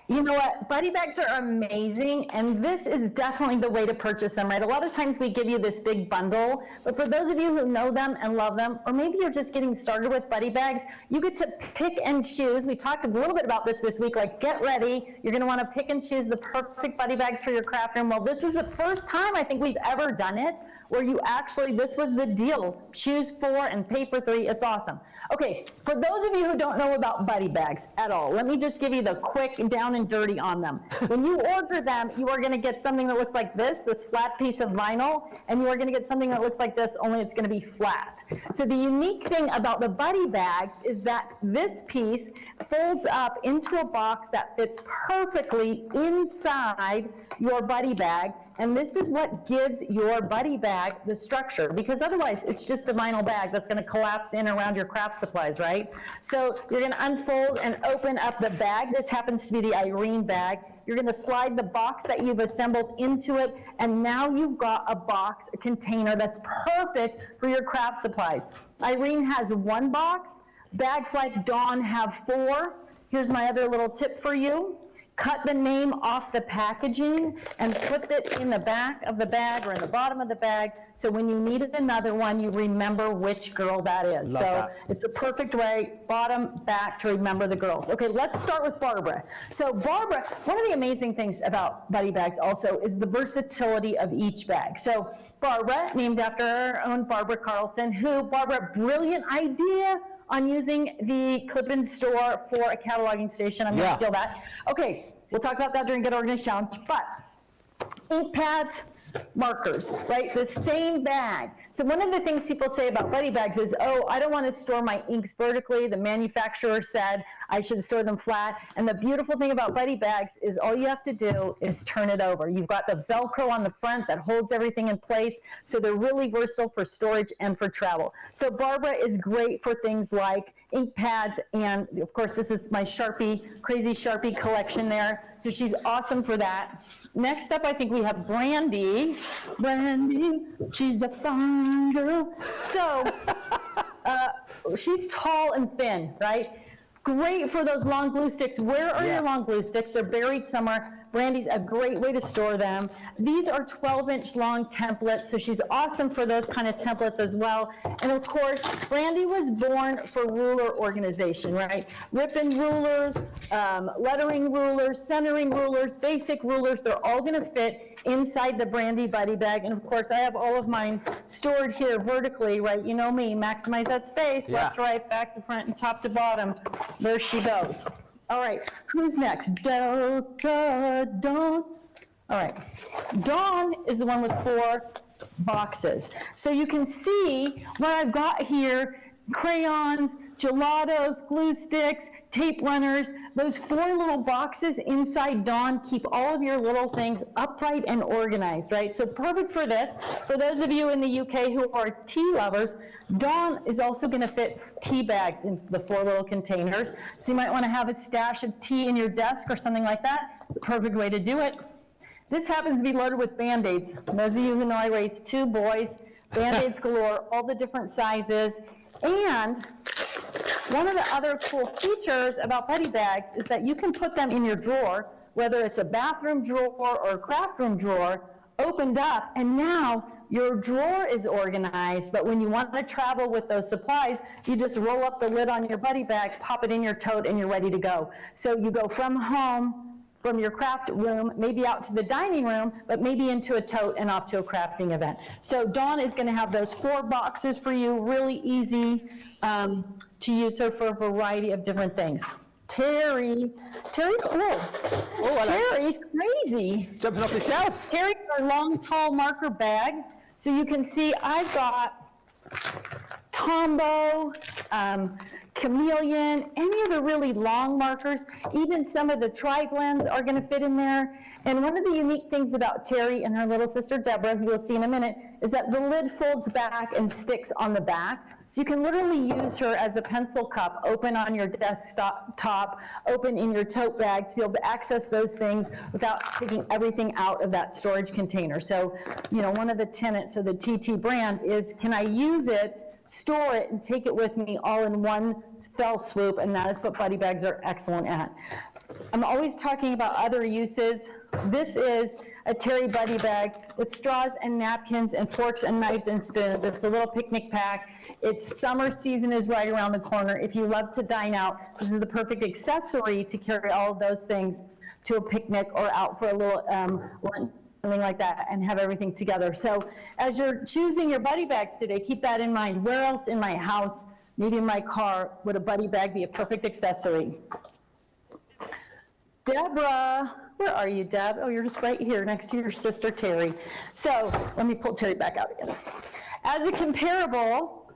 You know what? Buddy bags are amazing, and this is definitely the way to purchase them, right? A lot of times we give you this big bundle, but for those of you who know them and love them, or maybe you're just getting started with buddy bags, you get to pick and choose. We talked a little bit about this week, like get ready. You're going to want to pick and choose the perfect buddy bags for your craft room. Well, this is the first time I think we've ever done it where you actually, this was the deal. Choose 4 and pay for 3. It's awesome. Okay, for those of you who don't know about buddy bags at all, let me just give you the quick down and dirty on them. When you order them, you are going to get something that looks like this flat piece of vinyl, and you are going to get something that looks like this, only it's going to be flat. So the unique thing about the buddy bags is that this piece folds up into a box that fits perfectly inside your buddy bag, and this is what gives your buddy bag the structure, because otherwise it's just a vinyl bag that's going to collapse in around your craft supplies, right? So you're going to unfold and open up the bag. This happens to be the Irene bag. You're going to slide the box that you've assembled into it, and now you've got a box, a container that's perfect for your craft supplies. Irene has 1 box. Bags like Dawn have 4. Here's my other little tip for you. Cut the name off the packaging and put it in the back of the bag or in the bottom of the bag, so when you need another one, you remember which girl that is. Love so that. It's a perfect way, bottom, back, to remember the girls. Okay, let's start with Barbara. So Barbara, one of the amazing things about buddy bags also is the versatility of each bag. So Barbara, named after our own Barbara Carlson, Barbara, brilliant idea on using the clip-in store for a cataloging station. I'm going to steal that. Okay, we'll talk about that during Get Organized Challenge. But ink pads, markers, right? The same bag. So one of the things people say about buddy bags is, oh, I don't want to store my inks vertically. The manufacturer said I should store them flat. And the beautiful thing about buddy bags is all you have to do is turn it over. You've got the Velcro on the front that holds everything in place. So they're really versatile for storage and for travel. So Barbara is great for things like ink pads. And of course, this is my Sharpie, crazy Sharpie collection there. So she's awesome for that. Next up, I think we have Brandy. Brandy, she's a fine girl. So she's tall and thin, right? Great for those long glue sticks. Where are your long glue sticks? They're buried somewhere. Brandy's a great way to store them. These are 12-inch long templates, so she's awesome for those kind of templates as well. And of course, Brandy was born for ruler organization, right? Ribbon rulers, lettering rulers, centering rulers, basic rulers, they're all gonna fit inside the Brandy buddy bag. And of course, I have all of mine stored here vertically, right? You know me, maximize that space, left, right, back to front, and top to bottom. There she goes. All right, who's next? Delta Dawn. All right, Dawn is the one with 4 boxes. So you can see what I've got here: crayons, gelatos, glue sticks, tape runners. Those 4 little boxes inside Dawn keep all of your little things upright and organized, right? So perfect for this. For those of you in the UK who are tea lovers, Dawn is also going to fit tea bags in the 4 little containers. So you might want to have a stash of tea in your desk or something like that. It's a perfect way to do it. This happens to be loaded with Band-Aids. Those of you who know I raised 2 boys, Band-Aids galore, all the different sizes. And one of the other cool features about buddy bags is that you can put them in your drawer, whether it's a bathroom drawer or a craft room drawer, opened up, and now your drawer is organized. But when you want to travel with those supplies, you just roll up the lid on your buddy bag, pop it in your tote, and you're ready to go. So you go from home, from your craft room, maybe out to the dining room, but maybe into a tote and off to a crafting event. So Dawn is going to have those 4 boxes for you, really easy to use her for a variety of different things. Terry's cool. Terry's crazy. Jumping off the shelf. Terry's our long, tall marker bag. So you can see I've got Tombow, Chameleon, any of the really long markers, even some of the tri-blends are going to fit in there. And one of the unique things about Terry and her little sister Deborah, who you'll see in a minute, is that the lid folds back and sticks on the back. So you can literally use her as a pencil cup, open on your desktop, open in your tote bag to be able to access those things without taking everything out of that storage container. So, you know, one of the tenets of the TT brand is, can I use it, store it, and take it with me all in one fell swoop? And that is what buddy bags are excellent at. I'm always talking about other uses. This is a Terry buddy bag with straws and napkins and forks and knives and spoons. It's a little picnic pack. It's summer season is right around the corner. If you love to dine out, this is the perfect accessory to carry all of those things to a picnic or out for a little lunch, something like that, and have everything together. So as you're choosing your buddy bags today, keep that in mind. Where else in my house, maybe in my car, would a buddy bag be a perfect accessory? Deborah, where are you, Deb? Oh, you're just right here next to your sister, Terry. So let me pull Terry back out again. As a comparable,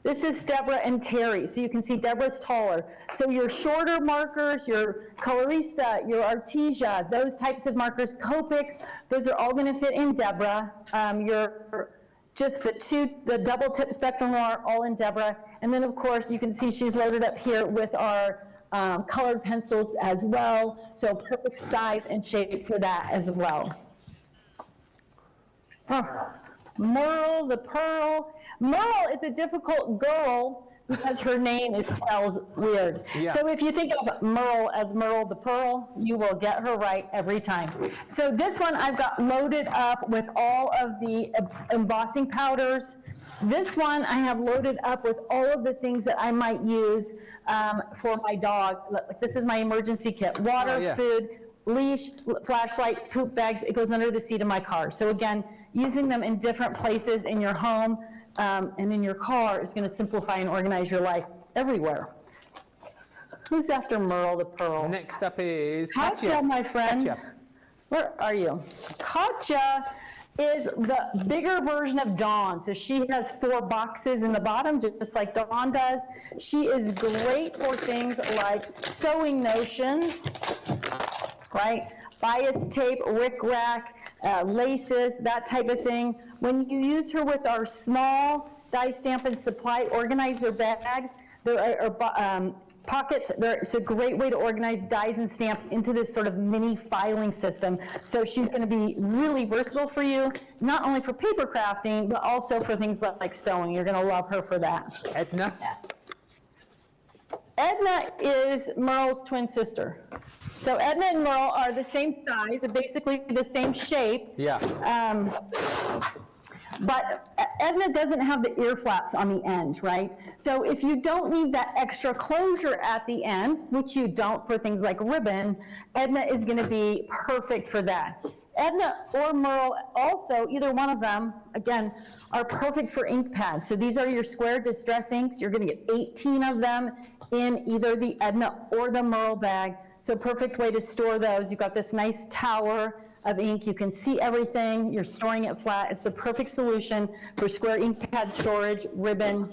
this is Deborah and Terry. So you can see Deborah's taller. So your shorter markers, your Colorista, your Artesia, those types of markers, Copics, those are all going to fit in Deborah. Just the double tip Spectrum are all in Deborah. And then, of course, you can see she's loaded up here with our colored pencils as well, so perfect size and shape for that as well. Merle the Pearl. Merle is a difficult girl because her name is spelled weird. Yeah. So if you think of Merle as Merle the Pearl, you will get her right every time. So this one I've got loaded up with all of the embossing powders. This one I have loaded up with all of the things that I might use for my dog. This is my emergency kit: water, food, leash, flashlight, poop bags. It goes under the seat of my car. So again, using them in different places in your home and in your car is going to simplify and organize your life everywhere. Who's after Merle the Pearl? Next up is Katya, my friend. Katya. Where are you? Katya is the bigger version of Dawn. So she has 4 boxes in the bottom, just like Dawn does. She is great for things like sewing notions, right? Bias tape, rickrack, laces, that type of thing. When you use her with our small die stamp and supply organizer bags, there are pockets. It's a great way to organize dies and stamps into this sort of mini filing system. So she's going to be really versatile for you, not only for paper crafting, but also for things like sewing. You're going to love her for that. Edna? Yeah. Edna is Merle's twin sister. So Edna and Merle are the same size, basically the same shape. Yeah. But Edna doesn't have the ear flaps on the end, right? So if you don't need that extra closure at the end, which you don't for things like ribbon, Edna is going to be perfect for that. Edna or Merle also, either one of them, again, are perfect for ink pads. So these are your square distress inks. You're going to get 18 of them in either the Edna or the Merle bag. So perfect way to store those. You've got this nice tower of ink. You can see everything. You're storing it flat. It's the perfect solution for square ink pad storage, ribbon,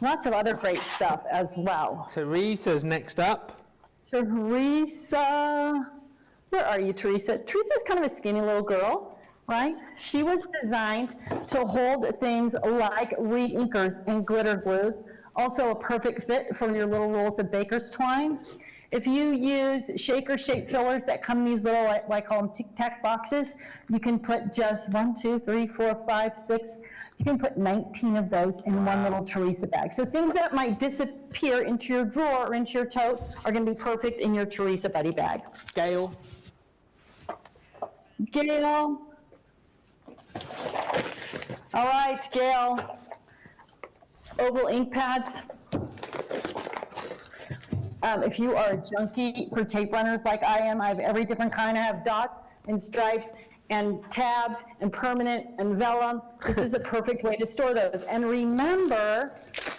lots of other great stuff as well. Teresa's next up. Teresa, where are you, Teresa? Teresa's kind of a skinny little girl, right? She was designed to hold things like reed inkers and glitter glues. Also a perfect fit for your little rolls of baker's twine. If you use shaker shape fillers that come in these little, I call them tic-tac boxes, you can put just 1, 2, 3, 4, 5, 6, you can put 19 of those in one little Teresa bag. So things that might disappear into your drawer or into your tote are going to be perfect in your Teresa Buddy bag. Gail. Gail. All right, Gail. Oval ink pads. If you are a junkie for tape runners like I am, I have every different kind. I have dots and stripes and tabs and permanent and vellum. This is a perfect way to store those. And remember,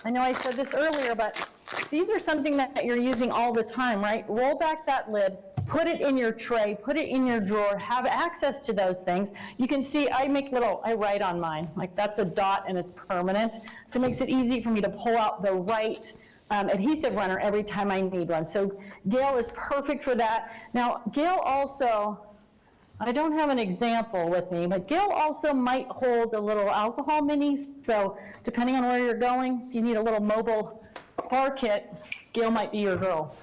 I know I said this earlier, but these are something that you're using all the time, right? Roll back that lid, put it in your tray, put it in your drawer, have access to those things. You can see I write on mine, like that's a dot and it's permanent. So it makes it easy for me to pull out the right adhesive runner every time I need one. So Gail is perfect for that. Now, Gail also, I don't have an example with me, but Gail also might hold a little alcohol minis. So depending on where you're going, if you need a little mobile bar kit, Gail might be your girl.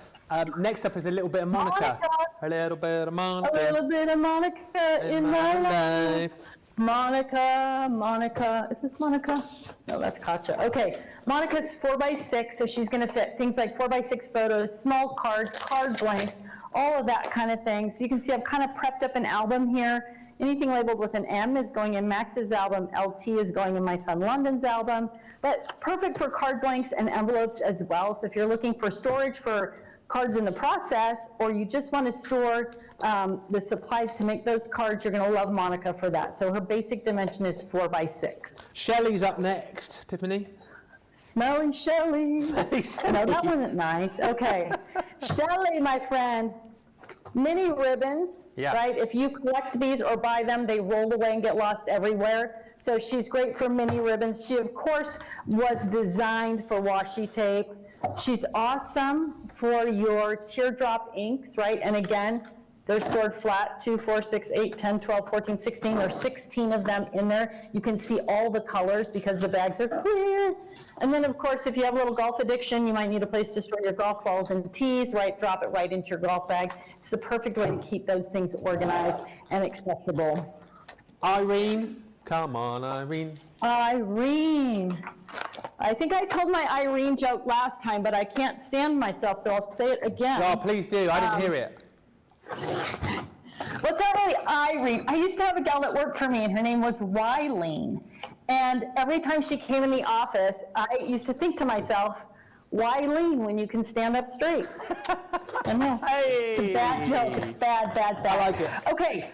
Next up is a little bit of Monica. A little bit of Monica. A little bit of Monica in my life. Monica, is this Monica? No, that's Katja. Okay, Monica's 4x6, so she's gonna fit things like 4x6 photos, small cards, card blanks, all of that kind of thing. So you can see I've kind of prepped up an album here. Anything labeled with an M is going in Max's album, LT is going in my son London's album, but perfect for card blanks and envelopes as well. So if you're looking for storage for cards in the process, or you just want to store the supplies to make those cards, you're going to love Monica for that. So her basic dimension is 4x6. Shelley's up next, Tiffany. Smelly Shelley. No, that wasn't nice. Okay. Shelley, my friend, mini ribbons, right? If you collect these or buy them, they roll away and get lost everywhere. So she's great for mini ribbons. She, of course, was designed for washi tape. She's awesome for your teardrop inks, right? And again, they're stored flat, 2, 4, 6, 8, 10, 12, 14, 16. There's 16 of them in there. You can see all the colors because the bags are clear. And then, of course, if you have a little golf addiction, you might need a place to store your golf balls and tees, right? Drop it right into your golf bag. It's the perfect way to keep those things organized and accessible. Irene, come on, Irene. Irene. I think I told my Irene joke last time, but I can't stand myself, so I'll say it again. Oh, please do. I didn't hear it. Well, it's not really Irene. I used to have a gal that worked for me, and her name was Wylene. And every time she came in the office, I used to think to myself, why lean when you can stand up straight? I know. Hey. It's a bad joke. It's bad. I like it. Okay.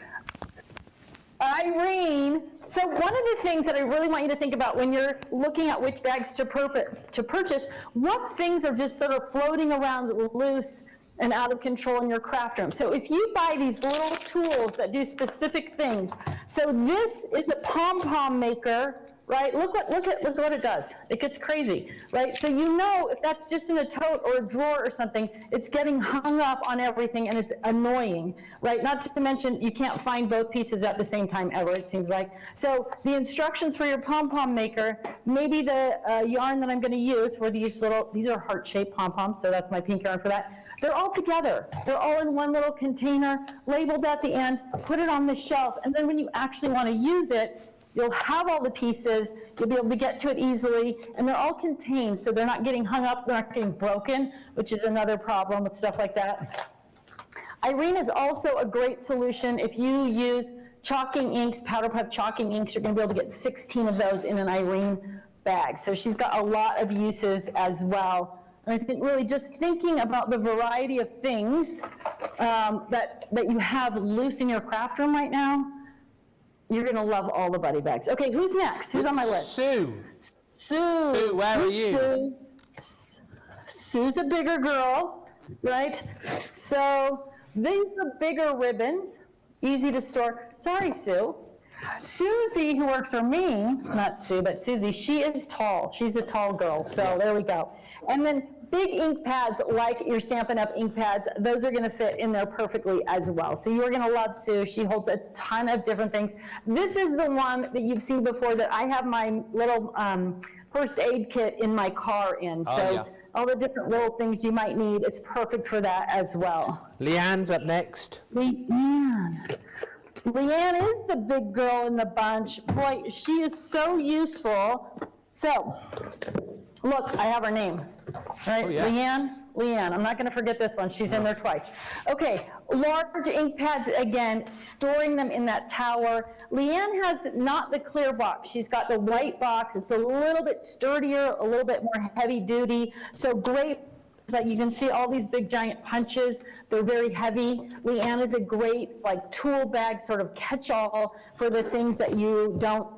Irene. So one of the things that I really want you to think about when you're looking at which bags to purchase, what things are just sort of floating around loose and out of control in your craft room. So if you buy these little tools that do specific things, so this is a pom-pom maker, right? Look what it does. It gets crazy, right? So you know if that's just in a tote or a drawer or something, it's getting hung up on everything and it's annoying, right? Not to mention you can't find both pieces at the same time ever, it seems like. So the instructions for your pom-pom maker, maybe the yarn that I'm going to use for these are heart-shaped pom-poms, so that's my pink yarn for that. They're all together. They're all in one little container, labeled at the end, put it on the shelf, and then when you actually want to use it, you'll have all the pieces, you'll be able to get to it easily, and they're all contained, so they're not getting hung up, they're not getting broken, which is another problem with stuff like that. Irene is also a great solution if you use chalking inks, powder puff chalking inks. You're going to be able to get 16 of those in an Irene bag. So she's got a lot of uses as well. And I think really just thinking about the variety of things that you have loose in your craft room right now, you're going to love all the buddy bags. Okay, who's next? Who's on my list? Sue. Sue, where are you? Sue's a bigger girl, right? So these are bigger ribbons, easy to store. Sorry, Sue. Susie, who works for me, not Sue, but Susie, she is tall. She's a tall girl, so there we go. And then big ink pads, like your Stampin' Up! Ink pads, those are going to fit in there perfectly as well. So you're going to love Sue. She holds a ton of different things. This is the one that you've seen before that I have my little first aid kit in my car in. So all the different little things you might need, it's perfect for that as well. Leanne's up next. Leanne is the big girl in the bunch. Boy, she is so useful. So, look, I have her name, right? Oh, yeah. Leanne, I'm not going to forget this one. She's in there twice. Okay, large ink pads, again, storing them in that tower. Leanne has not the clear box. She's got the white box. It's a little bit sturdier, a little bit more heavy duty. So great. Like you can see all these big giant punches, they're very heavy. Leanne is a great like tool bag sort of catch-all for the things that you're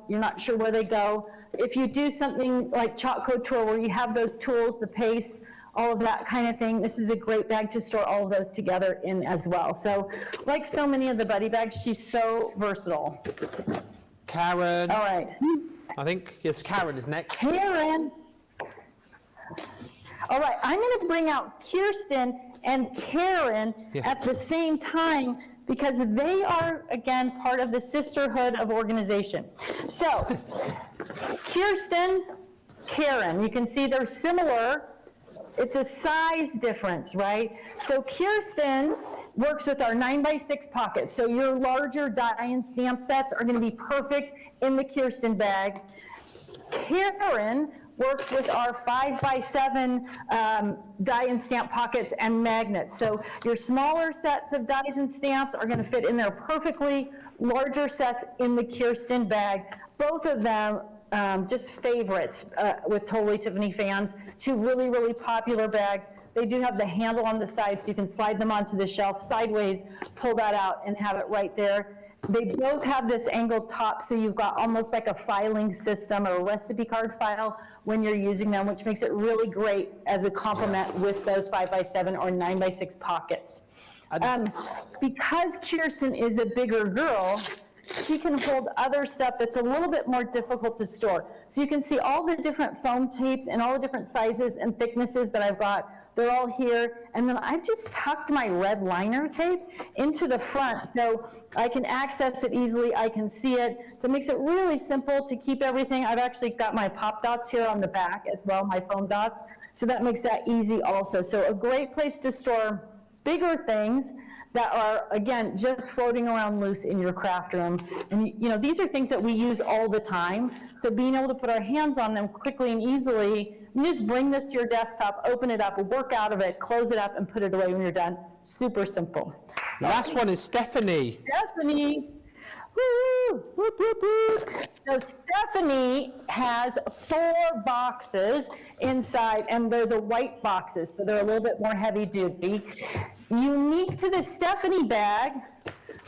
not sure where they go. If you do something like Chalk Couture where you have those tools, the paste, all of that kind of thing, this is a great bag to store all of those together in as well. So like so many of the buddy bags, she's so versatile. Karen. All right. I think, yes, Karen is next. Karen. All right, I'm going to bring out Kirsten and Karen at the same time because they are, again, part of the sisterhood of organization. So, Kirsten, Karen, you can see they're similar. It's a size difference, right? So Kirsten works with our 9x6 pockets. So your larger die and stamp sets are going to be perfect in the Kirsten bag. Karen works with our 5x7 die and stamp pockets and magnets. So your smaller sets of dies and stamps are going to fit in there perfectly. Larger sets in the Kirsten bag. Both of them just favorites with Totally Tiffany fans. Two really, really popular bags. They do have the handle on the side so you can slide them onto the shelf sideways, pull that out and have it right there. They both have this angled top, so you've got almost like a filing system or a recipe card file when you're using them, which makes it really great as a complement with those 5x7 or 9x6 pockets. Because Kirsten is a bigger girl, she can hold other stuff that's a little bit more difficult to store. So you can see all the different foam tapes and all the different sizes and thicknesses that I've got. They're all here. And then I've just tucked my red liner tape into the front so I can access it easily. I can see it. So it makes it really simple to keep everything. I've actually got my pop dots here on the back as well, my foam dots. So that makes that easy also. So a great place to store bigger things that are, again, just floating around loose in your craft room. And you know, these are things that we use all the time. So being able to put our hands on them quickly and easily, you just bring this to your desktop, open it up, work out of it, close it up, and put it away when you're done. Super simple. The last one is Stephanie. Stephanie. Woo! Whoop, whoop, whoop. So Stephanie has 4 boxes inside, and they're the white boxes, so they're a little bit more heavy duty. Unique to the Stephanie bag,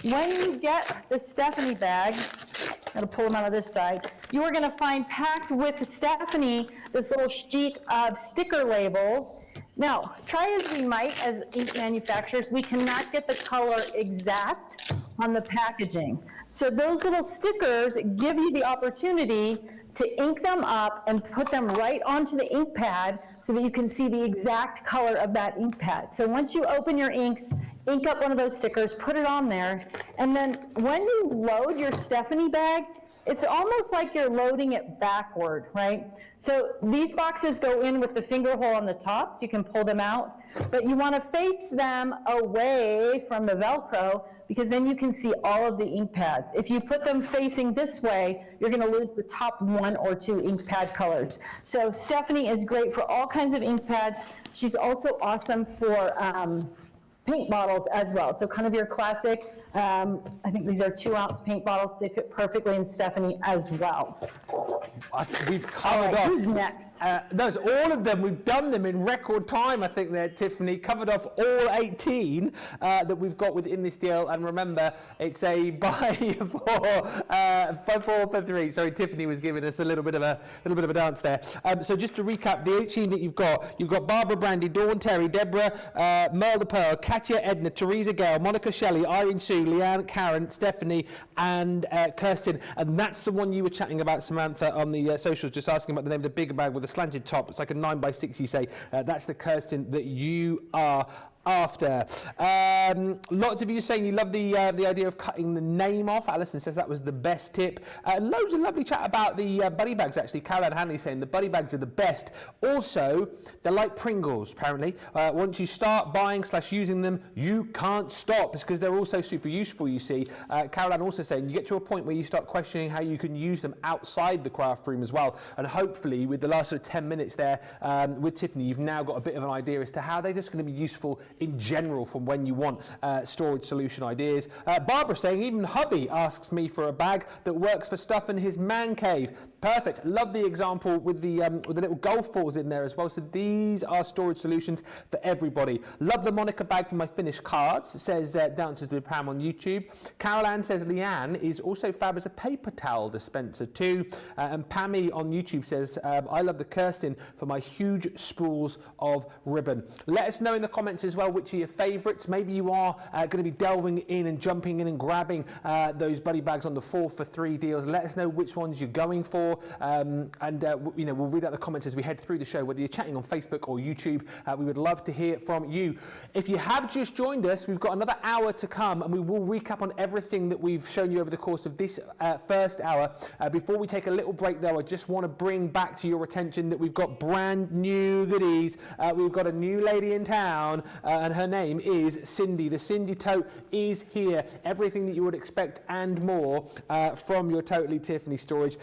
when you get the Stephanie bag, I'm going to pull them out of this side, you are going to find packed with Stephanie this little sheet of sticker labels. Now, try as we might as ink manufacturers, we cannot get the color exact on the packaging. So those little stickers give you the opportunity to ink them up and put them right onto the ink pad so that you can see the exact color of that ink pad. So once you open your inks, ink up one of those stickers, put it on there, and then when you load your Stephanie bag, it's almost like you're loading it backward, right? So these boxes go in with the finger hole on the top, so you can pull them out, but you want to face them away from the Velcro because then you can see all of the ink pads. If you put them facing this way, you're going to lose the top 1 or 2 ink pad colors. So Stephanie is great for all kinds of ink pads. She's also awesome for paint bottles as well. So kind of your classic, I think these are 2-ounce paint bottles. They fit perfectly in Stephanie as well. We've covered off. Who's next? Those, all of them, we've done them in record time, I think there, Tiffany. Covered off all 18 that we've got within this deal. And remember, it's a buy 4 for 3. Sorry, Tiffany was giving us a little bit of a dance there. So just to recap, the 18 that you've got Barbara Brandy, Dawn Terry, Deborah, Merle the Pearl, Katya Edna, Teresa Gale, Monica Shelley, Irene Sue, Leanne, Karen, Stephanie, and Kirsten. And that's the one you were chatting about, Samantha, on the socials, just asking about the name of the bigger bag with a slanted top. It's like a 9x6, you say. That's the Kirsten that you are after. Lots of you saying you love the idea of cutting the name off. Alison says that was the best tip. Loads of lovely chat about the buddy bags, actually. Caroline Hanley saying the buddy bags are the best. Also, they're like Pringles, apparently. Once you start buying / using them, you can't stop. It's because they're also super useful, you see. Caroline also saying you get to a point where you start questioning how you can use them outside the craft room as well. And hopefully, with the last sort of 10 minutes there with Tiffany, you've now got a bit of an idea as to how they're just going to be useful in general from when you want storage solution ideas. Barbara saying even hubby asks me for a bag that works for stuff in his man cave. Perfect. Love the example with the little golf balls in there as well. So these are storage solutions for everybody. Love the Monica bag for my finished cards, says Dancers with Pam on YouTube. Carol Ann says Leanne is also fab as a paper towel dispenser too. And Pammy on YouTube says I love the Kirsten for my huge spools of ribbon. Let us know in the comments as well which are your favourites. Maybe you are going to be delving in and jumping in and grabbing those buddy bags on the 4 for 3 deals. Let us know which ones you're going for, and you know, we'll read out the comments as we head through the show, whether you're chatting on Facebook or YouTube. We would love to hear from you. If you have just joined us, we've got another hour to come, and we will recap on everything that we've shown you over the course of this first hour. Before we take a little break, though, I just want to bring back to your attention that we've got brand new goodies. We've got a new lady in town, and her name is Cindy. The Cindy Tote is here. Everything that you would expect and more from your Totally Tiffany storage.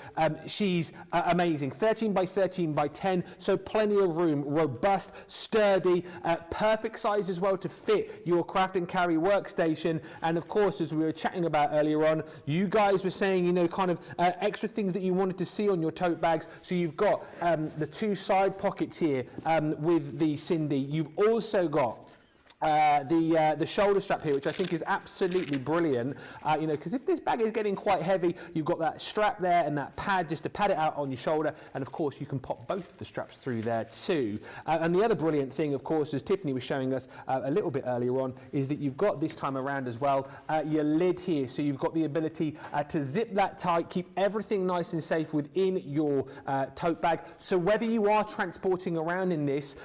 She's amazing. 13 by 13 by 10, so plenty of room. Robust, sturdy, perfect size as well to fit your craft and carry workstation. And of course, as we were chatting about earlier on, you guys were saying, you know, kind of extra things that you wanted to see on your tote bags. So you've got the 2 side pockets here with the Cindy. You've also got the shoulder strap here, which I think is absolutely brilliant, you know, because if this bag is getting quite heavy, you've got that strap there and that pad just to pad it out on your shoulder, and of course you can pop both the straps through there too. And the other brilliant thing, of course, as Tiffany was showing us a little bit earlier on, is that you've got this time around as well your lid here, so you've got the ability to zip that tight, keep everything nice and safe within your tote bag. So whether you are transporting around in this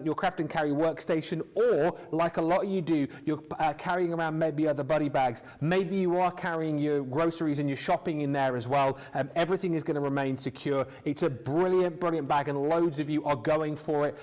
your craft and carry workstation, or like a lot of you do, you're carrying around maybe other buddy bags. Maybe you are carrying your groceries and your shopping in there as well. Everything is going to remain secure. It's a brilliant, brilliant bag, and loads of you are going for it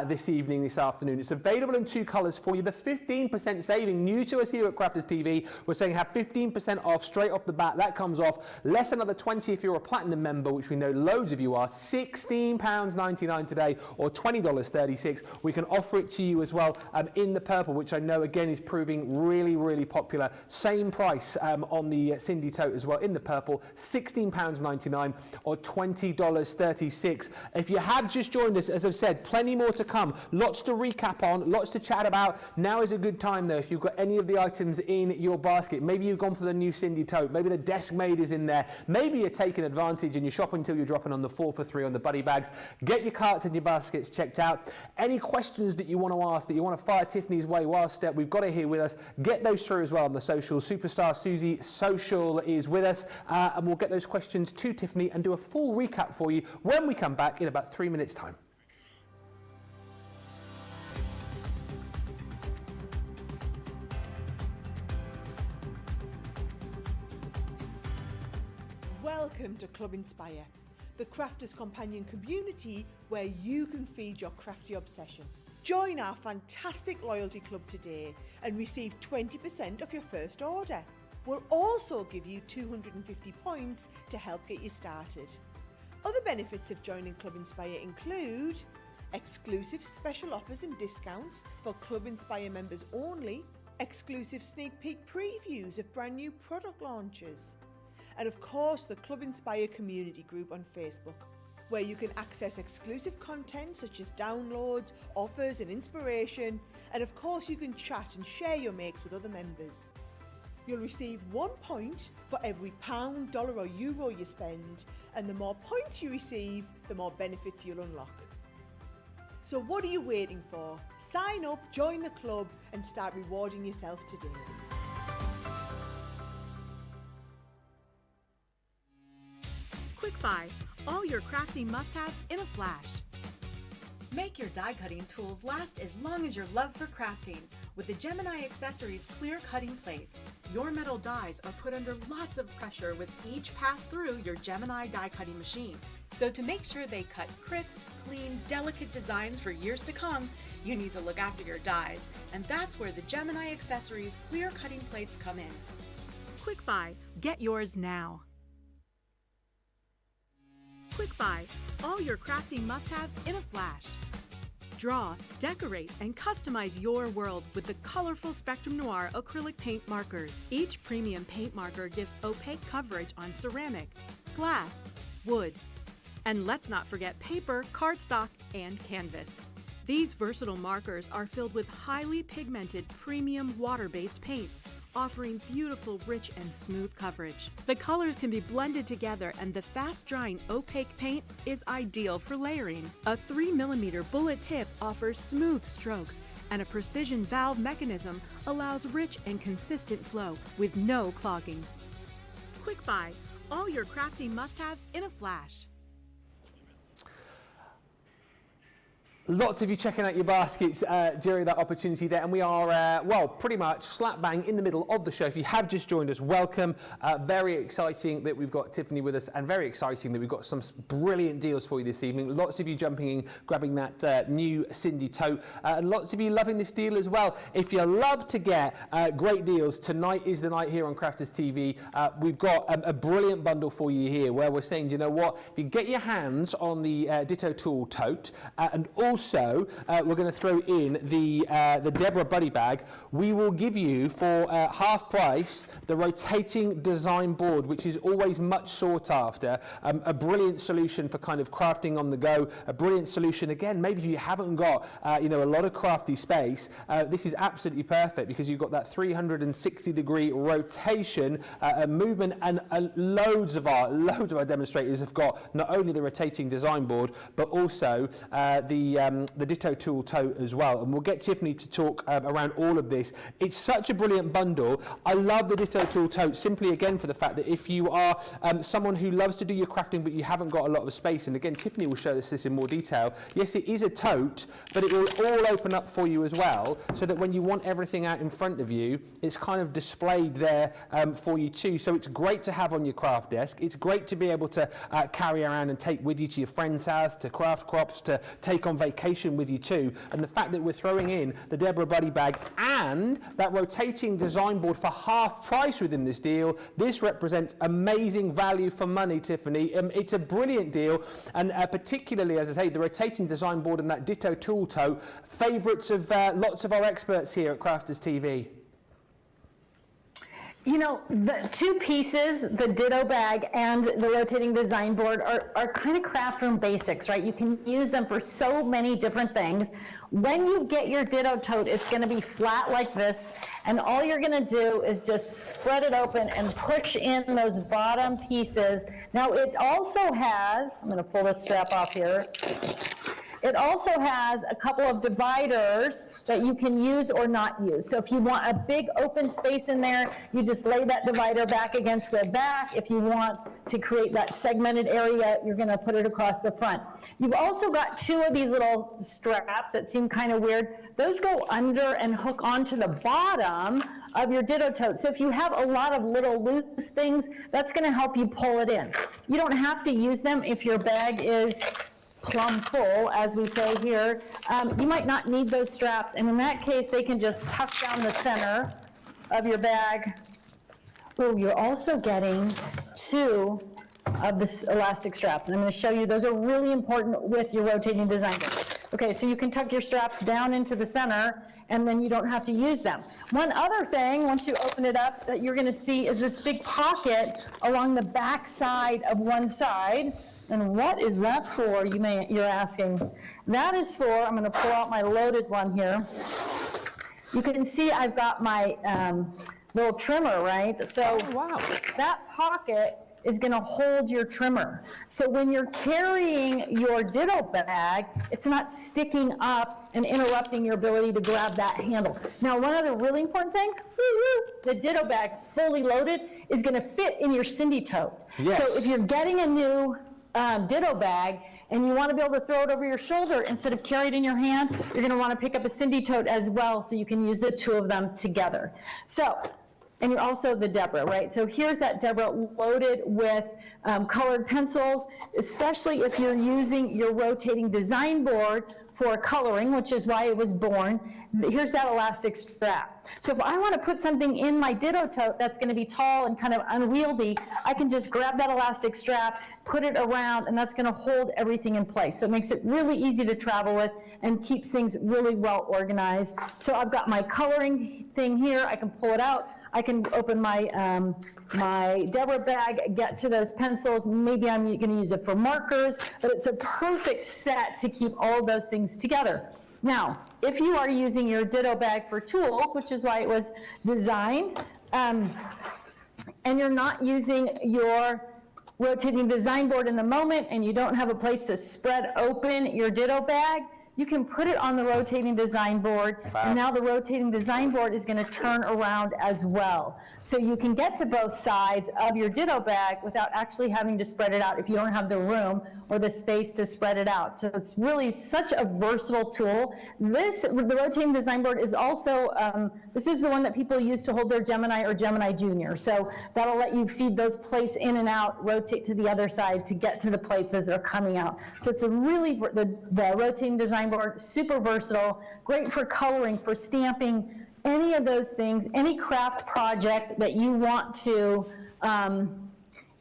this evening, this afternoon. It's available in 2 colours for you. The 15% saving, new to us here at Crafters TV, we're saying have 15% off straight off the bat. That comes off less another 20 if you're a platinum member, which we know loads of you are. £16.99 today, or $20.36. We can offer it to you as well in the purple, which I know again is proving really, really popular. Same price on the Cindy Tote as well in the purple, £16.99 or $20.36. If you have just joined us, as I've said, plenty more to come. Lots to recap on, lots to chat about. Now is a good time though, if you've got any of the items in your basket. Maybe you've gone for the new Cindy Tote, maybe the desk made is in there, maybe you're taking advantage and you're shopping until you're dropping on the 4 for 3 on the buddy bags. Get your carts and your baskets checked out. Any questions that you want to ask, that you want to fire Tiffany's way whilst we've got her here with us, get those through as well on the social. Superstar Susie Social is with us, and we'll get those questions to Tiffany and do a full recap for you when we come back in about 3 minutes time. Welcome to Club Inspire, the crafters' companion community where you can feed your crafty obsession. Join our fantastic loyalty club today and receive 20% off your first order. We'll also give you 250 points to help get you started. Other benefits of joining Club Inspire include exclusive special offers and discounts for Club Inspire members only, exclusive sneak peek previews of brand new product launches, and of course the Club Inspire community group on Facebook, where you can access exclusive content such as downloads, offers and inspiration, and of course you can chat and share your makes with other members. You'll receive 1 point for every pound, dollar or euro you spend, and the more points you receive, the more benefits you'll unlock. So what are you waiting for? Sign up, join the club and start rewarding yourself today. Quick Buy, all your crafting must-haves in a flash. Make your die cutting tools last as long as your love for crafting with the Gemini Accessories clear cutting plates. Your metal dies are put under lots of pressure with each pass through your Gemini die cutting machine. So to make sure they cut crisp, clean, delicate designs for years to come, you need to look after your dies, and that's where the Gemini Accessories clear cutting plates come in. Quick Buy, get yours now. Quick Buy, all your crafting must-haves in a flash. Draw, decorate, and customize your world with the colorful Spectrum Noir acrylic paint markers. Each premium paint marker gives opaque coverage on ceramic, glass, wood, and let's not forget paper, cardstock, and canvas. These versatile markers are filled with highly pigmented premium water-based paint, offering beautiful, rich, and smooth coverage. The colors can be blended together, and the fast-drying opaque paint is ideal for layering. A 3mm bullet tip offers smooth strokes, and a precision valve mechanism allows rich and consistent flow with no clogging. Quick Buy, all your crafting must-haves in a flash. Lots of you checking out your baskets during that opportunity there, and we are, well, pretty much slap bang in the middle of the show. If you have just joined us, welcome. Very exciting that we've got Tiffany with us, and very exciting that we've got some brilliant deals for you this evening. Lots of you jumping in, grabbing that new Cindy Tote, and lots of you loving this deal as well. If you love to get great deals, tonight is the night here on Crafters TV. We've got a brilliant bundle for you here, where we're saying, you know what, if you get your hands on the Ditto Tool Tote, and also we're going to throw in the Deborah Buddy Bag, we will give you for half price the rotating design board, which is always much sought after. A brilliant solution for kind of crafting on the go. A brilliant solution, again, maybe you haven't got you know, a lot of crafty space. This is absolutely perfect because you've got that 360-degree rotation, movement, and loads of our demonstrators have got not only the rotating design board but also the Ditto Tool Tote as well, and we'll get Tiffany to talk around all of this. It's such a brilliant bundle. I love the Ditto Tool Tote simply again for the fact that if you are someone who loves to do your crafting but you haven't got a lot of space, and again Tiffany will show us this in more detail, yes, it is a tote, but it will all open up for you as well, so that when you want everything out in front of you, it's kind of displayed there for you too. So it's great to have on your craft desk. It's great to be able to carry around and take with you to your friend's house, to craft crops, to take on vacation vacation with you too. And the fact that we're throwing in the Deborah Buddy bag and that rotating design board for half price within this deal, this represents amazing value for money, Tiffany. It's a brilliant deal, and particularly, as I say, the rotating design board and that Ditto tool tote, favourites of lots of our experts here at Crafters TV. You know, the two pieces, the Ditto bag and the rotating design board, are kind of craft room basics, right? You can use them for so many different things. When you get your Ditto tote, it's going to be flat like this, and all you're going to do is just spread it open and push in those bottom pieces. Now, it also has, I'm going to pull this strap off here. It also has a couple of dividers that you can use or not use. So if you want a big open space in there, you just lay that divider back against the back. If you want to create that segmented area, you're going to put it across the front. You've also got two of these little straps that seem kind of weird. Those go under and hook onto the bottom of your Ditto tote. So if you have a lot of little loose things, that's going to help you pull it in. You don't have to use them if your bag is plumb full, as we say here. You might not need those straps, and in that case, they can just tuck down the center of your bag. Oh, you're also getting two of the elastic straps, and I'm going to show you, those are really important with your rotating design board. Okay, so you can tuck your straps down into the center, and then you don't have to use them. One other thing, once you open it up, that you're going to see is this big pocket along the back side of one side. And what is that for, you're asking? That is for, I'm going to pull out my loaded one here. You can see I've got my little trimmer, right? So wow. That pocket is going to hold your trimmer. So when you're carrying your Ditto bag, it's not sticking up and interrupting your ability to grab that handle. Now, one other really important thing, the Ditto bag, fully loaded, is going to fit in your Cindy tote. Yes. So if you're getting a new Ditto bag and you want to be able to throw it over your shoulder instead of carry it in your hand, you're going to want to pick up a Cindy tote as well, so you can use the two of them together. So, and you're also the Deborah, right? So here's that Deborah loaded with colored pencils, especially if you're using your rotating design board for coloring, which is why it was born. Here's that elastic strap. So if I want to put something in my Ditto tote that's going to be tall and kind of unwieldy, I can just grab that elastic strap, put it around, and that's going to hold everything in place. So it makes it really easy to travel with and keeps things really well organized. So I've got my coloring thing here. I can pull it out. I can open my my Deborah bag, get to those pencils. Maybe I'm going to use it for markers, but it's a perfect set to keep all those things together. Now, if you are using your Ditto bag for tools, which is why it was designed, and you're not using your rotating design board in the moment, and you don't have a place to spread open your Ditto bag, you can put it on the rotating design board, and now the rotating design board is going to turn around as well. So you can get to both sides of your Ditto bag without actually having to spread it out if you don't have the room or the space to spread it out. So it's really such a versatile tool. The rotating design board is also, this is the one that people use to hold their Gemini or Gemini Junior. So that'll let you feed those plates in and out, rotate to the other side to get to the plates as they're coming out. So it's a really, the rotating design board, super versatile, great for coloring, for stamping, any of those things, any craft project that you want to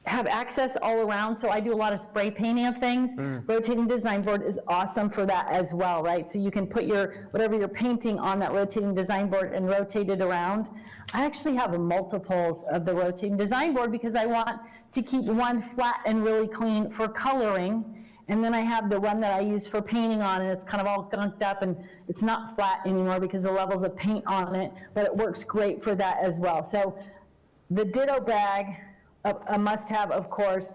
have access all around. So I do a lot of spray painting of things. Rotating design board is awesome for that as well, right? So you can put your, whatever you're painting on that rotating design board and rotate it around. I actually have multiples of the rotating design board because I want to keep one flat and really clean for coloring. And then I have the one that I use for painting on, and it's kind of all gunked up and it's not flat anymore because the levels of paint on it, but it works great for that as well. So the Ditto bag, a must-have, of course.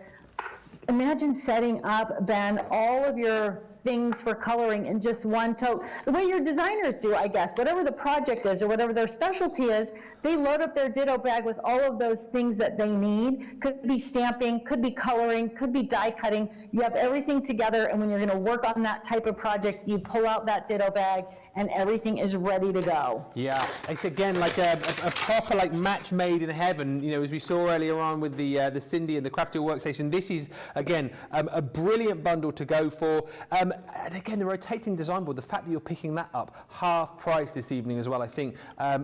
Imagine setting up, Ben, all of your things for coloring in just one tote. The way your designers do, I guess, whatever the project is or whatever their specialty is, they load up their Ditto bag with all of those things that they need. Could be stamping, could be coloring, could be die cutting. You have everything together, and when you're going to work on that type of project, you pull out that Ditto bag and everything is ready to go. Yeah, it's again like a proper like match made in heaven, you know, as we saw earlier on with the Cindy and the Crafty Workstation. This is, again, a brilliant bundle to go for. And again, the rotating design board, the fact that you're picking that up half price this evening as well, I think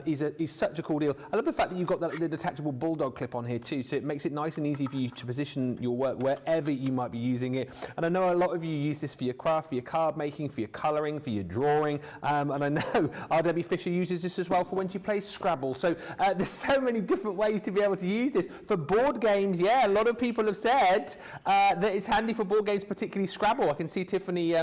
is such a cool deal. I love the fact that you've got the detachable bulldog clip on here too, so it makes it nice and easy for you to position your work wherever you might be using it. And I know a lot of you use this for your craft, for your card making, for your colouring, for your drawing, and I know our Debbie Fisher uses this as well for when she plays Scrabble. So there's so many different ways to be able to use this. For board games, yeah, a lot of people have said that it's handy for board games, particularly Scrabble. I can see Tiffany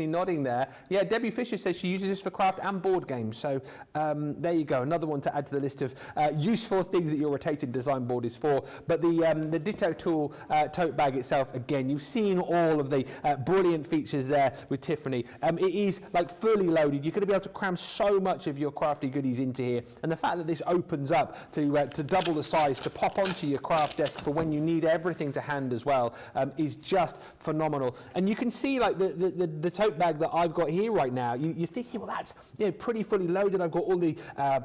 nodding there. Yeah, Debbie Fisher says she uses this for craft and board games. So there you go, another one to add to the list of useful things that your rotating design board is for. But the Ditto Tool tote bag itself, again, you've seen all of the brilliant features there with Tiffany. It is like fully loaded. You're going to be able to cram so much of your crafty goodies into here, and the fact that this opens up to double the size, to pop onto your craft desk for when you need everything to hand as well, is just phenomenal. And you can see like the tote bag that I've got here right now, you're thinking, well, that's pretty fully loaded. I've got all the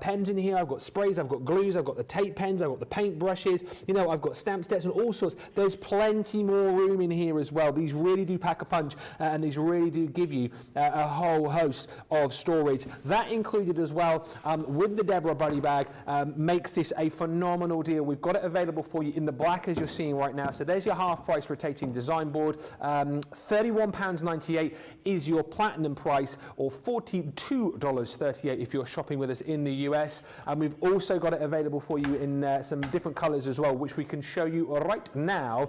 pens in here, I've got sprays, I've got glues, I've got the tape pens, I've got the paint brushes, I've got stamp sets and all sorts. There's plenty more room in here as well. These really do pack a punch, and these really do give you a whole host of storage. That included as well with the Deborah Buddy bag makes this a phenomenal deal. We've got it available for you in the black as you're seeing right now. So there's your half price rotating design board. £31.98 is your platinum price, or $42.38 if you're shopping with us in the US. And we've also got it available for you in some different colours as well, which we can show you right now,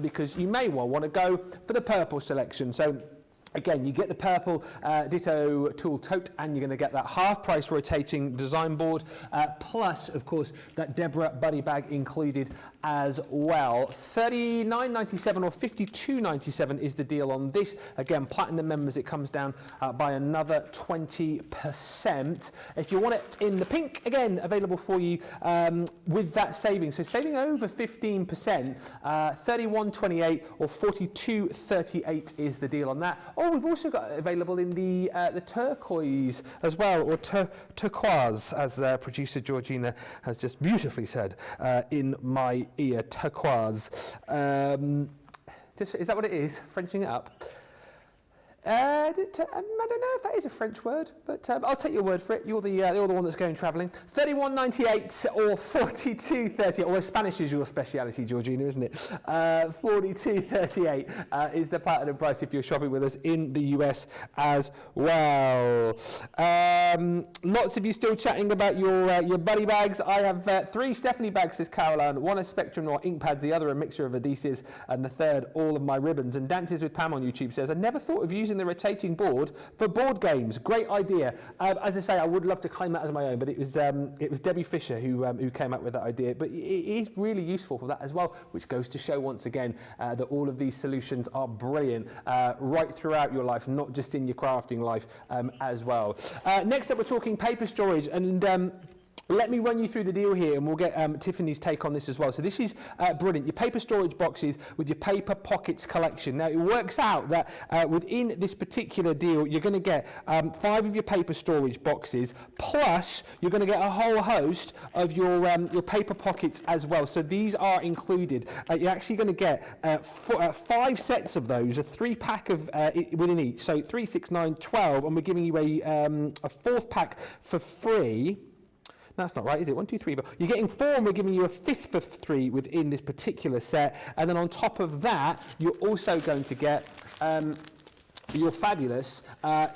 because you may well want to go for the purple selection. So again, you get the purple Ditto Tool tote, and you're going to get that half price rotating design board, plus of course that Deborah Buddy bag included as well. $39.97 or $52.97 is the deal on this. Again, platinum members, it comes down by another 20%. If you want it in the pink, again available for you with that saving. So saving over 15%, $31.28 or $42.38 is the deal on that. Oh, we've also got it available in the turquoise as well, or turquoise, as producer Georgina has just beautifully said in my ear, turquoise. Is that what it is? Frenching it up? I don't know if that is a French word, but I'll take your word for it. You're the one that's going travelling. $31.98 or $42.38. Well, Spanish is your speciality, Georgina, isn't it? $42.38 is the platinum price if you're shopping with us in the US as well. Lots of you still chatting about your buddy bags. I have 3 Stephanie bags, says Caroline. 1 a Spectrum Noir ink pads, the other a mixture of adhesives, and the third all of my ribbons. And Dances with Pam on YouTube says, I never thought of using the rotating board for board games. Great idea. As I say, I would love to claim that as my own, but it was Debbie Fisher who came up with that idea. But it is really useful for that as well, which goes to show once again that all of these solutions are brilliant right throughout your life, not just in your crafting life as well. Next up, we're talking paper storage, and let me run you through the deal here, and we'll get Tiffany's take on this as well. So this is brilliant. Your paper storage boxes with your paper pockets collection. Now, it works out that within this particular deal, you're going to get 5 of your paper storage boxes, plus you're going to get a whole host of your paper pockets as well. So these are included. You're actually going to get 5 sets of those, a 3-pack of within each. So 3, 6, 9, 12, and we're giving you a 4th pack for free. That's not right, is it? 1, 2, 3, but you're getting 4, and we're giving you a 5th for 3 within this particular set. And then on top of that, you're also going to get your fabulous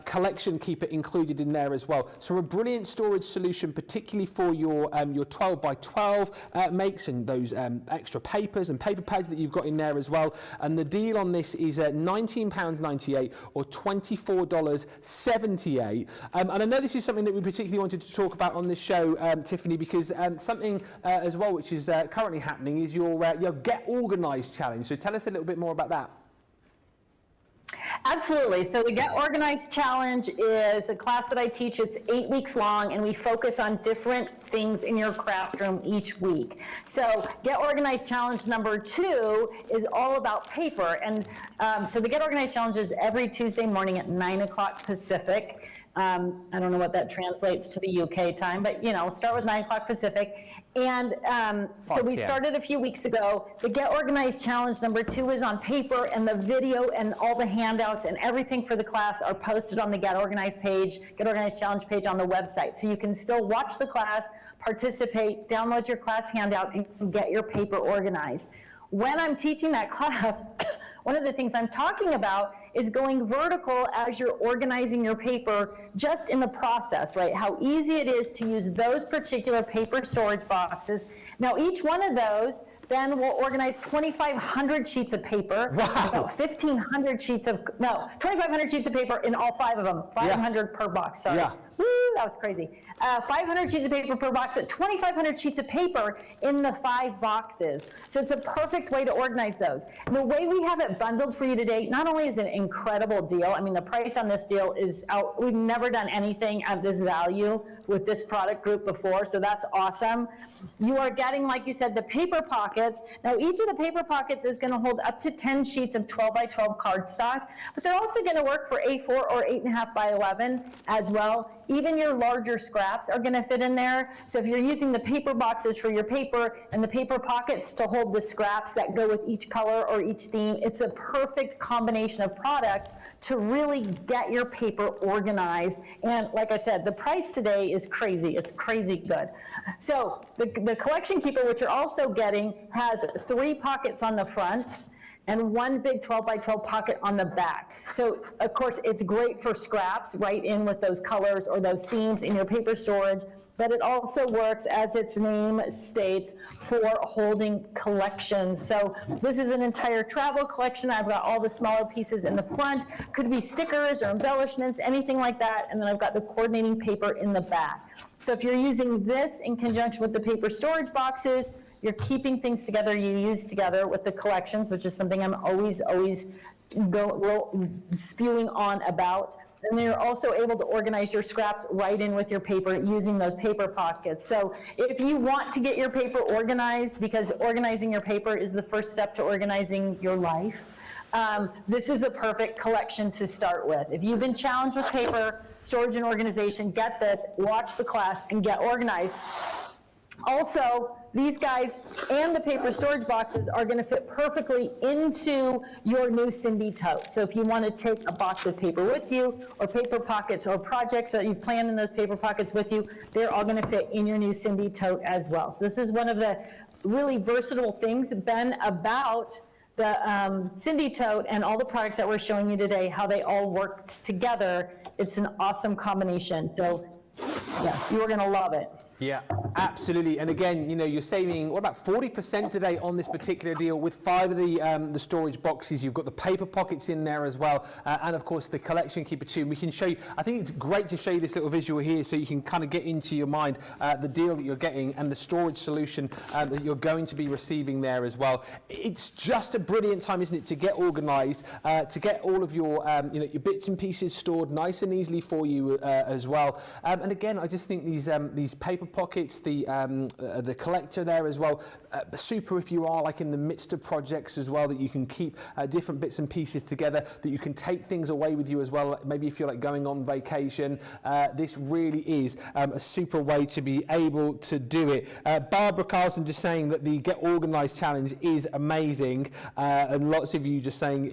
collection keeper included in there as well. So a brilliant storage solution, particularly for your 12 by 12 makes, and those extra papers and paper pads that you've got in there as well. And the deal on this is £19.98 or $24.78. And I know this is something that we particularly wanted to talk about on this show, Tiffany, because something as well which is currently happening is your Get Organised challenge. So tell us a little bit more about that. Absolutely. So the Get Organized Challenge is a class that I teach. It's 8 weeks long, and we focus on different things in your craft room each week. So Get Organized Challenge number 2 is all about paper. And so the Get Organized Challenge is every Tuesday morning at 9 o'clock Pacific. I don't know what that translates to the UK time, but start with 9 o'clock Pacific. And so we started a few weeks ago. The Get Organized Challenge number 2 is on paper, and the video and all the handouts and everything for the class are posted on the Get Organized Challenge page on the website. So you can still watch the class, participate, download your class handout, and get your paper organized. When I'm teaching that class, one of the things I'm talking about is going vertical as you're organizing your paper, just in the process, right? How easy it is to use those particular paper storage boxes. Now, each one of those then will organize 2,500 sheets of paper. Wow. About 2,500 sheets of, no, 2,500 sheets of paper in all 5 of them. 500 per box, sorry. Yeah. Woo, that was crazy. 500 sheets of paper per box, but 2,500 sheets of paper in the 5 boxes. So it's a perfect way to organize those. And the way we have it bundled for you today, not only is it an incredible deal, I mean, the price on this deal is out. We've never done anything at this value with this product group before, so that's awesome. You are getting, like you said, the paper pockets. Now, each of the paper pockets is going to hold up to 10 sheets of 12 by 12 cardstock, but they're also going to work for A4 or 8.5 by 11 as well. Even your larger scraps are going to fit in there. So if you're using the paper boxes for your paper and the paper pockets to hold the scraps that go with each color or each theme, it's a perfect combination of products to really get your paper organized. And like I said, the price today is crazy. It's crazy good. So the Collection Keeper, which you're also getting, has 3 pockets on the front and 1 big 12 by 12 pocket on the back. So of course it's great for scraps right in with those colors or those themes in your paper storage, but it also works, as its name states, for holding collections. So this is an entire travel collection. I've got all the smaller pieces in the front, could be stickers or embellishments, anything like that, and then I've got the coordinating paper in the back. So if you're using this in conjunction with the paper storage boxes, you're keeping things together you use together with the collections, which is something I'm always spewing on about. And then you're also able to organize your scraps right in with your paper using those paper pockets. So if you want to get your paper organized, because organizing your paper is the first step to organizing your life, this is a perfect collection to start with. If you've been challenged with paper storage and organization, get this, watch the class, and get organized. Also, these guys and the paper storage boxes are going to fit perfectly into your new Cindy tote. So if you want to take a box of paper with you, or paper pockets or projects that you've planned in those paper pockets with you, they're all going to fit in your new Cindy tote as well. So this is one of the really versatile things, Ben, about the Cindy tote and all the products that we're showing you today, how they all work together. It's an awesome combination. So yeah, you are going to love it. Yeah, absolutely. And again, you're saving, what, about 40% today on this particular deal with 5 of the storage boxes. You've got the paper pockets in there as well. And of course, the Collection Keeper too. And we can show you, I think it's great to show you this little visual here so you can kind of get into your mind the deal that you're getting and the storage solution that you're going to be receiving there as well. It's just a brilliant time, isn't it, to get organized, to get all of your, your bits and pieces stored nice and easily for you as well. And again, I just think these paper pockets, the collector there as well, super if you are like in the midst of projects as well, that you can keep different bits and pieces together, that you can take things away with you as well. Maybe if you're like going on vacation, this really is a super way to be able to do it. Barbara Carlson just saying that the Get Organized Challenge is amazing, and lots of you just saying,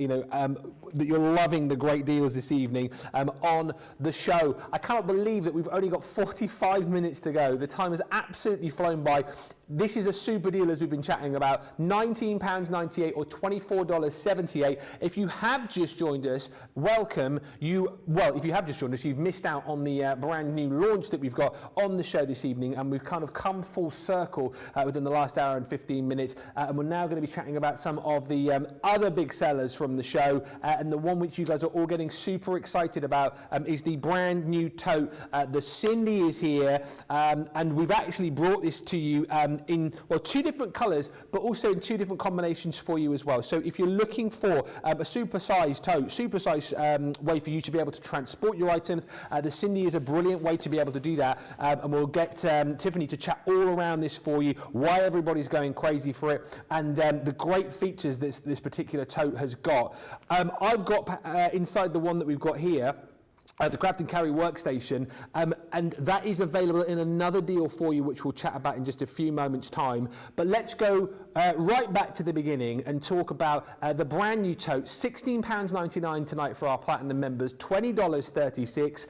that you're loving the great deals this evening on the show. I cannot believe that we've only got 45 minutes to go. The time has absolutely flown by. This is a super deal, as we've been chatting about, £19.98 or $24.78. If you have just joined us, welcome. If you have just joined us, you've missed out on the brand new launch that we've got on the show this evening, and we've kind of come full circle within the last hour and 15 minutes, and we're now going to be chatting about some of the other big sellers from the show, and the one which you guys are all getting super excited about is the brand new tote. The Cindy is here, and we've actually brought this to you in 2 different colours, but also in 2 different combinations for you as well. So if you're looking for a super-sized tote, super-sized way for you to be able to transport your items, the Cindy is a brilliant way to be able to do that, and we'll get Tiffany to chat all around this for you, why everybody's going crazy for it, and the great features this particular tote has got. I've got inside the one that we've got here, the Craft and Carry workstation, and that is available in another deal for you, which we'll chat about in just a few moments' time. But let's go right back to the beginning and talk about the brand new tote. £16.99 tonight for our Platinum members, $20.36.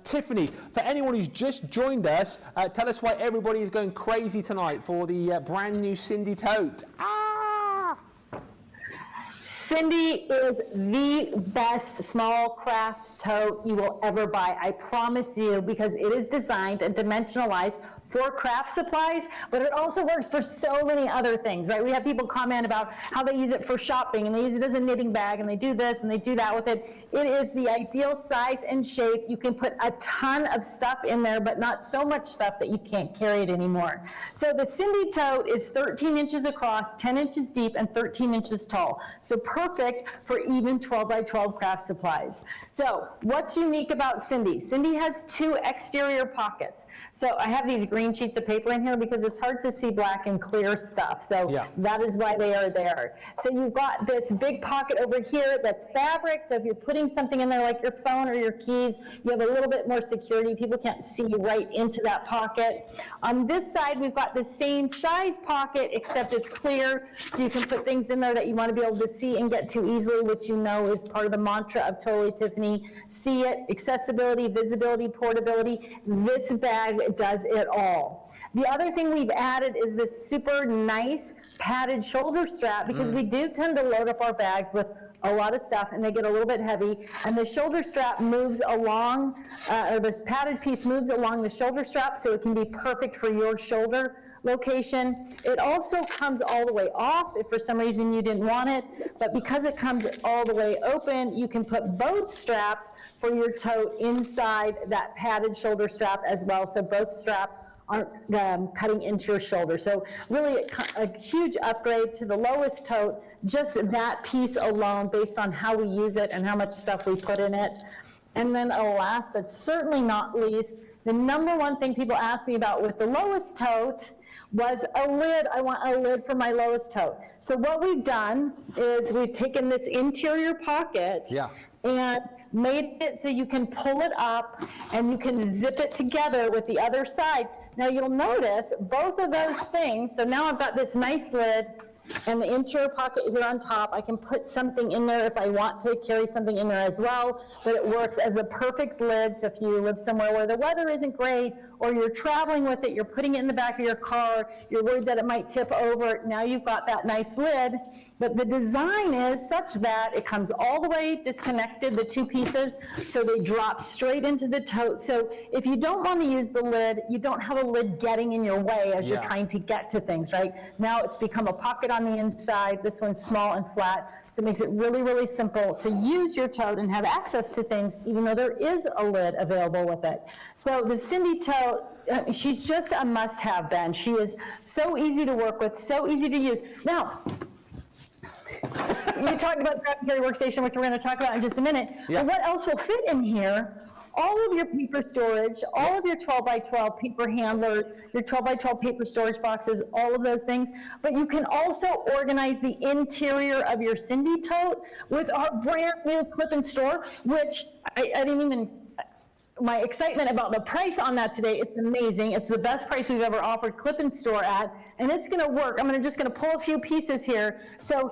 Tiffany, for anyone who's just joined us, tell us why everybody is going crazy tonight for the brand new Cindy tote. Cindy is the best small craft tote you will ever buy. I promise you, because it is designed and dimensionalized for craft supplies, but it also works for so many other things, right? We have people comment about how they use it for shopping, and they use it as a knitting bag, and they do this and they do that with it. It is the ideal size and shape. You can put a ton of stuff in there, but not so much stuff that you can't carry it anymore. So the Cindy tote is 13 inches across, 10 inches deep, and 13 inches tall. So perfect for even 12 by 12 craft supplies. So what's unique about Cindy? Cindy has 2 exterior pockets. So I have these green sheets of paper in here because it's hard to see black and clear stuff. So that is why they are there. So you've got this big pocket over here that's fabric. So if you're putting something in there like your phone or your keys, you have a little bit more security. People can't see right into that pocket. On this side, we've got the same size pocket, except it's clear. So you can put things in there that you want to be able to see and get to easily, which you know is part of the mantra of Totally Tiffany. See it, accessibility, visibility, portability. This bag does it all. The other thing we've added is this super nice padded shoulder strap, because we do tend to load up our bags with a lot of stuff and they get a little bit heavy, and the shoulder strap moves along, or this padded piece moves along the shoulder strap, so it can be perfect for your shoulder location. It also comes all the way off if for some reason you didn't want it, but because it comes all the way open, you can put both straps for your tote inside that padded shoulder strap as well, so both straps aren't cutting into your shoulder. So really a huge upgrade to the lowest tote, just that piece alone based on how we use it and how much stuff we put in it. And then last but certainly not least, the number one thing people ask me about with the lowest tote was a lid. I want a lid for my lowest tote. So what we've done is we've taken this interior pocket and made it so you can pull it up and you can zip it together with the other side. Now you'll notice both of those things. So now I've got this nice lid and the interior pocket here on top. I can put something in there if I want to carry something in there as well, but it works as a perfect lid. So if you live somewhere where the weather isn't great, or you're traveling with it, you're putting it in the back of your car, you're worried that it might tip over, now you've got that nice lid. But the design is such that it comes all the way disconnected, the 2 pieces, so they drop straight into the tote. So if you don't want to use the lid, you don't have a lid getting in your way as you're trying to get to things, right? Now it's become a pocket on the inside. This one's small and flat, so it makes it really, really simple to use your tote and have access to things, even though there is a lid available with it. So the Cindy tote, she's just a must-have, Ben. She is so easy to work with, so easy to use. Now, you talked about the Craft and Carry workstation, which we're going to talk about in just a minute. But what else will fit in here? All of your paper storage, all of your 12 by 12 paper handlers, your 12 by 12 paper storage boxes, all of those things. But you can also organize the interior of your Cindy tote with our brand new clip and store, which I didn't even, my excitement about the price on that today, it's amazing. It's the best price we've ever offered clip and store at, and it's gonna work. I'm just gonna pull a few pieces here. So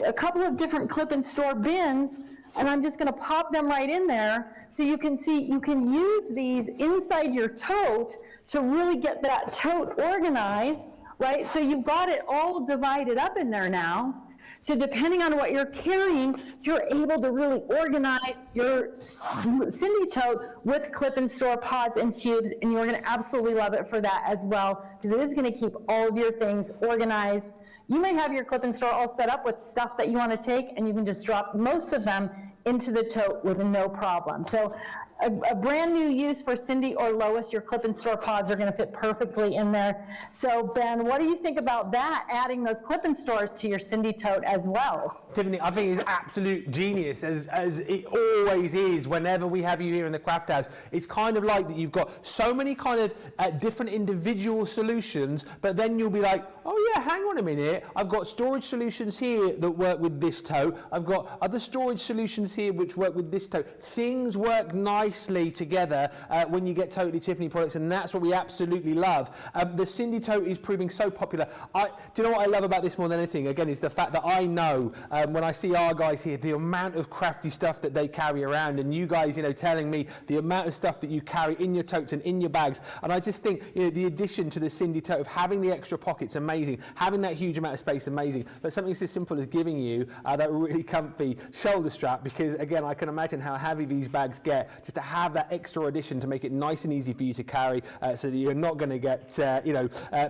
a couple of different clip and store bins, and I'm just gonna pop them right in there so you can see, you can use these inside your tote to really get that tote organized, right? So you've got it all divided up in there now. So depending on what you're carrying, you're able to really organize your Cindy tote with clip and store pods and cubes, and you're gonna absolutely love it for that as well, because it is gonna keep all of your things organized. You may have your clip and store all set up with stuff that you wanna take, and you can just drop most of them into the tote with no problem. So a brand new use for Cindy or Lois. Your clip and store pods are going to fit perfectly in there. So Ben, what do you think about that, adding those clip and stores to your Cindy tote as well? Tiffany, I think it's absolute genius, as it always is whenever we have you here in the Craft House. It's kind of like that you've got so many kind of different individual solutions, but then you'll be like, oh yeah, hang on a minute, I've got storage solutions here that work with this tote, I've got other storage solutions here which work with this tote. Things work nicely together when you get Totally Tiffany products, and that's what we absolutely love. The Cindy tote is proving so popular. Do you know what I love about this more than anything? Again, is the fact that I know when I see our guys here, the amount of crafty stuff that they carry around, and you guys, you know, telling me the amount of stuff that you carry in your totes and in your bags. And I just think, you know, the addition to the Cindy tote of having the extra pockets, amazing. Having that huge amount of space, amazing. But something so simple as giving you that really comfy shoulder strap, because again, I can imagine how heavy these bags get, just to have that extra addition to make it nice and easy for you to carry, so that you're not going to get,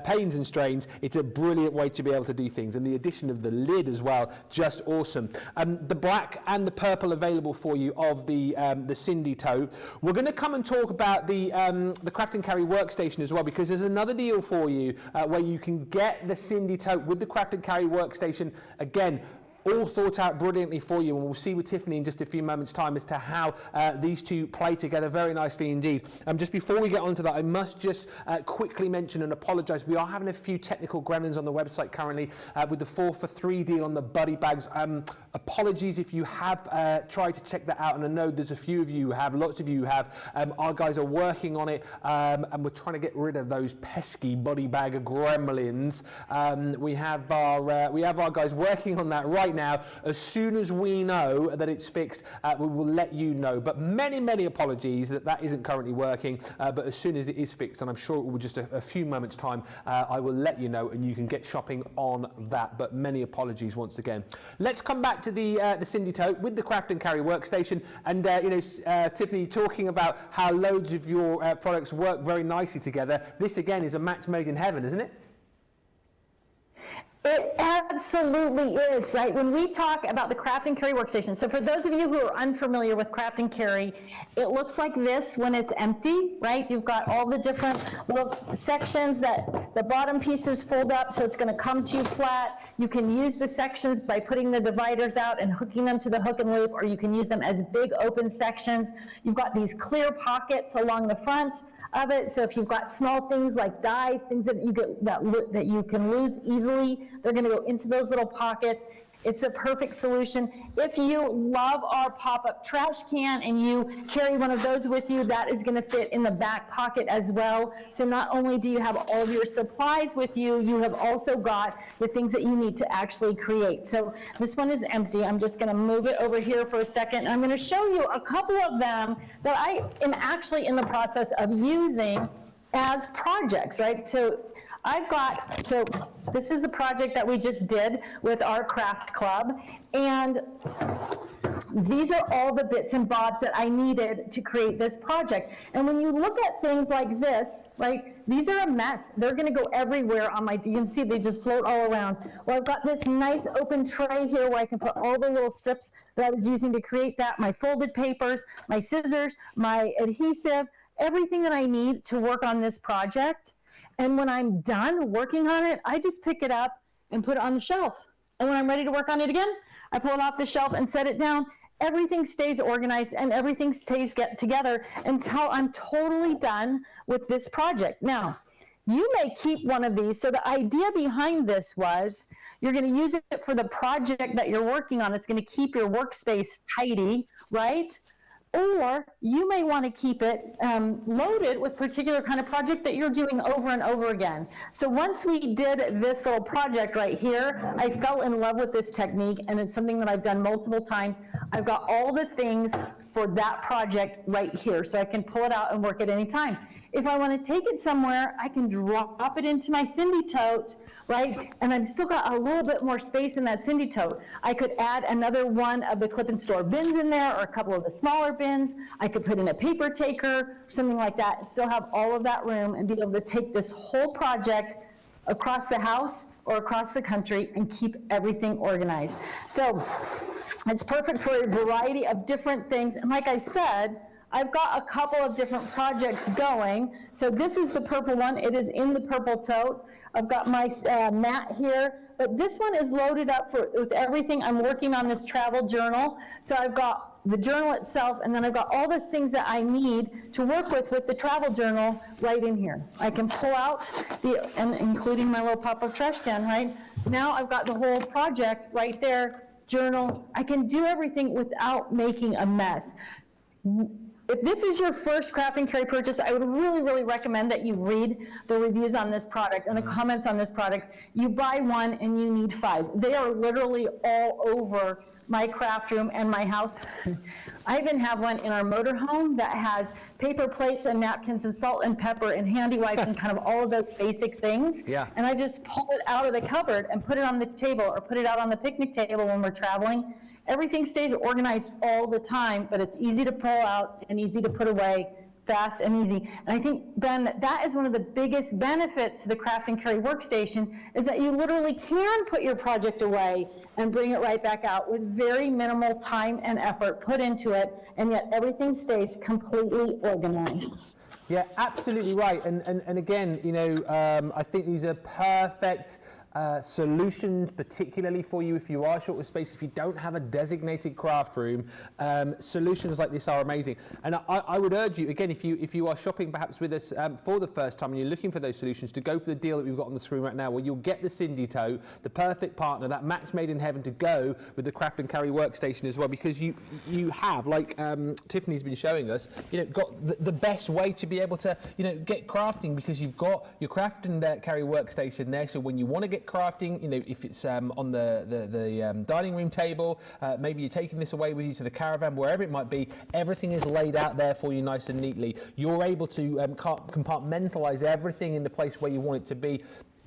pains and strains. It's a brilliant way to be able to do things. And the addition of the lid as well, just awesome. The black and the purple available for you of the Cindy tote. We're going to come and talk about the Craft and Carry workstation as well, because there's another deal for you where you can get the Cindy tote with the Craft and Carry workstation. Again, all thought out brilliantly for you, and we'll see with Tiffany in just a few moments' time as to how these two play together very nicely indeed. Just before we get on to that, I must just quickly mention and apologise. We are having a few technical gremlins on the website currently with the 4 for 3 deal on the buddy bags. Apologies if you have tried to check that out, and I know there's a few of you who have, lots of you who have. Our guys are working on it, and we're trying to get rid of those pesky buddy bag gremlins. We have our guys working on that right now. As soon as we know that it's fixed, we will let you know. But many apologies that isn't currently working. But as soon as it is fixed, and I'm sure it will just a few moments time, I will let you know, and you can get shopping on that. But many apologies once again. Let's come back to the Cindy tote with the Craft and Carry workstation, and Tiffany talking about how loads of your products work very nicely together. This again is a match made in heaven, isn't it? It absolutely is, right? When we talk about the Craft and Carry workstation, so for those of you who are unfamiliar with Craft and Carry, it looks like this when it's empty, right? You've got all the different little sections that the bottom pieces fold up, so it's going to come to you flat. You can use the sections by putting the dividers out and hooking them to the hook and loop, or you can use them as big open sections. You've got these clear pockets along the front of it, so if you've got small things like dies, things that you get that you can lose easily, they're going to go into those little pockets. It's a perfect solution. If you love our pop-up trash can and you carry one of those with you, that is going to fit in the back pocket as well. So not only do you have all of your supplies with you, you have also got the things that you need to actually create. So this one is empty. I'm just going to move it over here for a second. I'm going to show you a couple of them that I am actually in the process of using as projects, right? So this is the project that we just did with our craft club, and these are all the bits and bobs that I needed to create this project. And when you look at things like this, right, these are a mess. They're going to go everywhere on you can see they just float all around. Well, I've got this nice open tray here where I can put all the little strips that I was using to create that, my folded papers, my scissors, my adhesive, everything that I need to work on this project. And when I'm done working on it, I just pick it up and put it on the shelf. And when I'm ready to work on it again, I pull it off the shelf and set it down. Everything stays organized and everything stays together until I'm totally done with this project. Now, you may keep one of these. So the idea behind this was you're going to use it for the project that you're working on. It's going to keep your workspace tidy, right? Or you may want to keep it loaded with particular kind of project that you're doing over and over again. So once we did this little project right here, I fell in love with this technique, and it's something that I've done multiple times. I've got all the things for that project right here, so I can pull it out and work at any time. If I want to take it somewhere, I can drop it into my Cindy tote, right? And I've still got a little bit more space in that Cindy tote. I could add another one of the clip and store bins in there, or a couple of the smaller bins. I could put in a paper taker, something like that, and still have all of that room and be able to take this whole project across the house or across the country and keep everything organized. So it's perfect for a variety of different things. And like I said, I've got a couple of different projects going. So this is the purple one. It is in the purple tote. I've got my mat here, but this one is loaded up with everything. I'm working on this travel journal. So I've got the journal itself, and then I've got all the things that I need to work with the travel journal right in here. I can pull out and including my little pop-up trash can, right? Now I've got the whole project right there, journal. I can do everything without making a mess. If this is your first craft and carry purchase, I would really, really recommend that you read the reviews on this product and the comments on this product. You buy one and you need 5. They are literally all over my craft room and my house. I even have one in our motorhome that has paper plates and napkins and salt and pepper and handy wipes and kind of all of those basic things. Yeah. And I just pull it out of the cupboard and put it on the table or put it out on the picnic table when we're traveling. Everything stays organized all the time, but it's easy to pull out and easy to put away, fast and easy. And I think, Ben, that is one of the biggest benefits to the craft and carry workstation, is that you literally can put your project away and bring it right back out with very minimal time and effort put into it, and yet everything stays completely organized. Yeah, absolutely right. And again, you know, I think these are perfect solutions, particularly for you if you are short of space, if you don't have a designated craft room. Solutions like this are amazing, and I would urge you again, if you are shopping perhaps with us for the first time and you're looking for those solutions, to go for the deal that we've got on the screen right now, where you'll get the Cindy Tote, the perfect partner, that match made in heaven to go with the craft and carry workstation as well, because you have, like Tiffany's been showing us, you know, got the best way to be able to, you know, get crafting, because you've got your craft and carry workstation there. So when you want to get crafting, you know, if it's on the dining room table, maybe you're taking this away with you to the caravan, wherever it might be, everything is laid out there for you nice and neatly. You're able to compartmentalize everything in the place where you want it to be,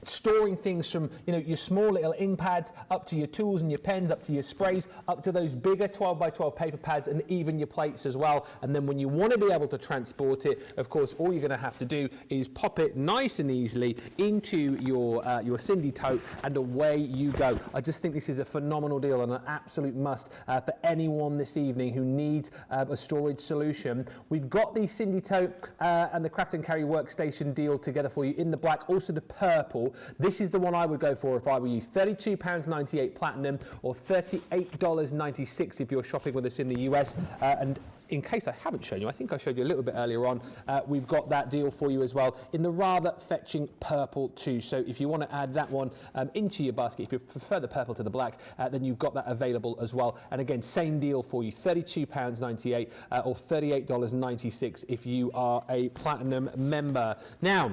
storing things from, you know, your small little ink pads up to your tools and your pens, up to your sprays, up to those bigger 12 by 12 paper pads, and even your plates as well. And then when you want to be able to transport it, of course, all you're going to have to do is pop it nice and easily into your Cindy Tote, and away you go. I just think this is a phenomenal deal and an absolute must for anyone this evening who needs a storage solution. We've got the Cindy Tote and the Craft and Carry Workstation deal together for you in the black, also the purple. This is the one I would go for if I were you. £32.98 platinum, or $38.96 if you're shopping with us in the US. And in case I haven't shown you, I think I showed you a little bit earlier on, we've got that deal for you as well in the rather fetching purple too. So if you want to add that one into your basket, if you prefer the purple to the black, then you've got that available as well. And again, same deal for you, £32.98 or $38.96 if you are a platinum member. Now,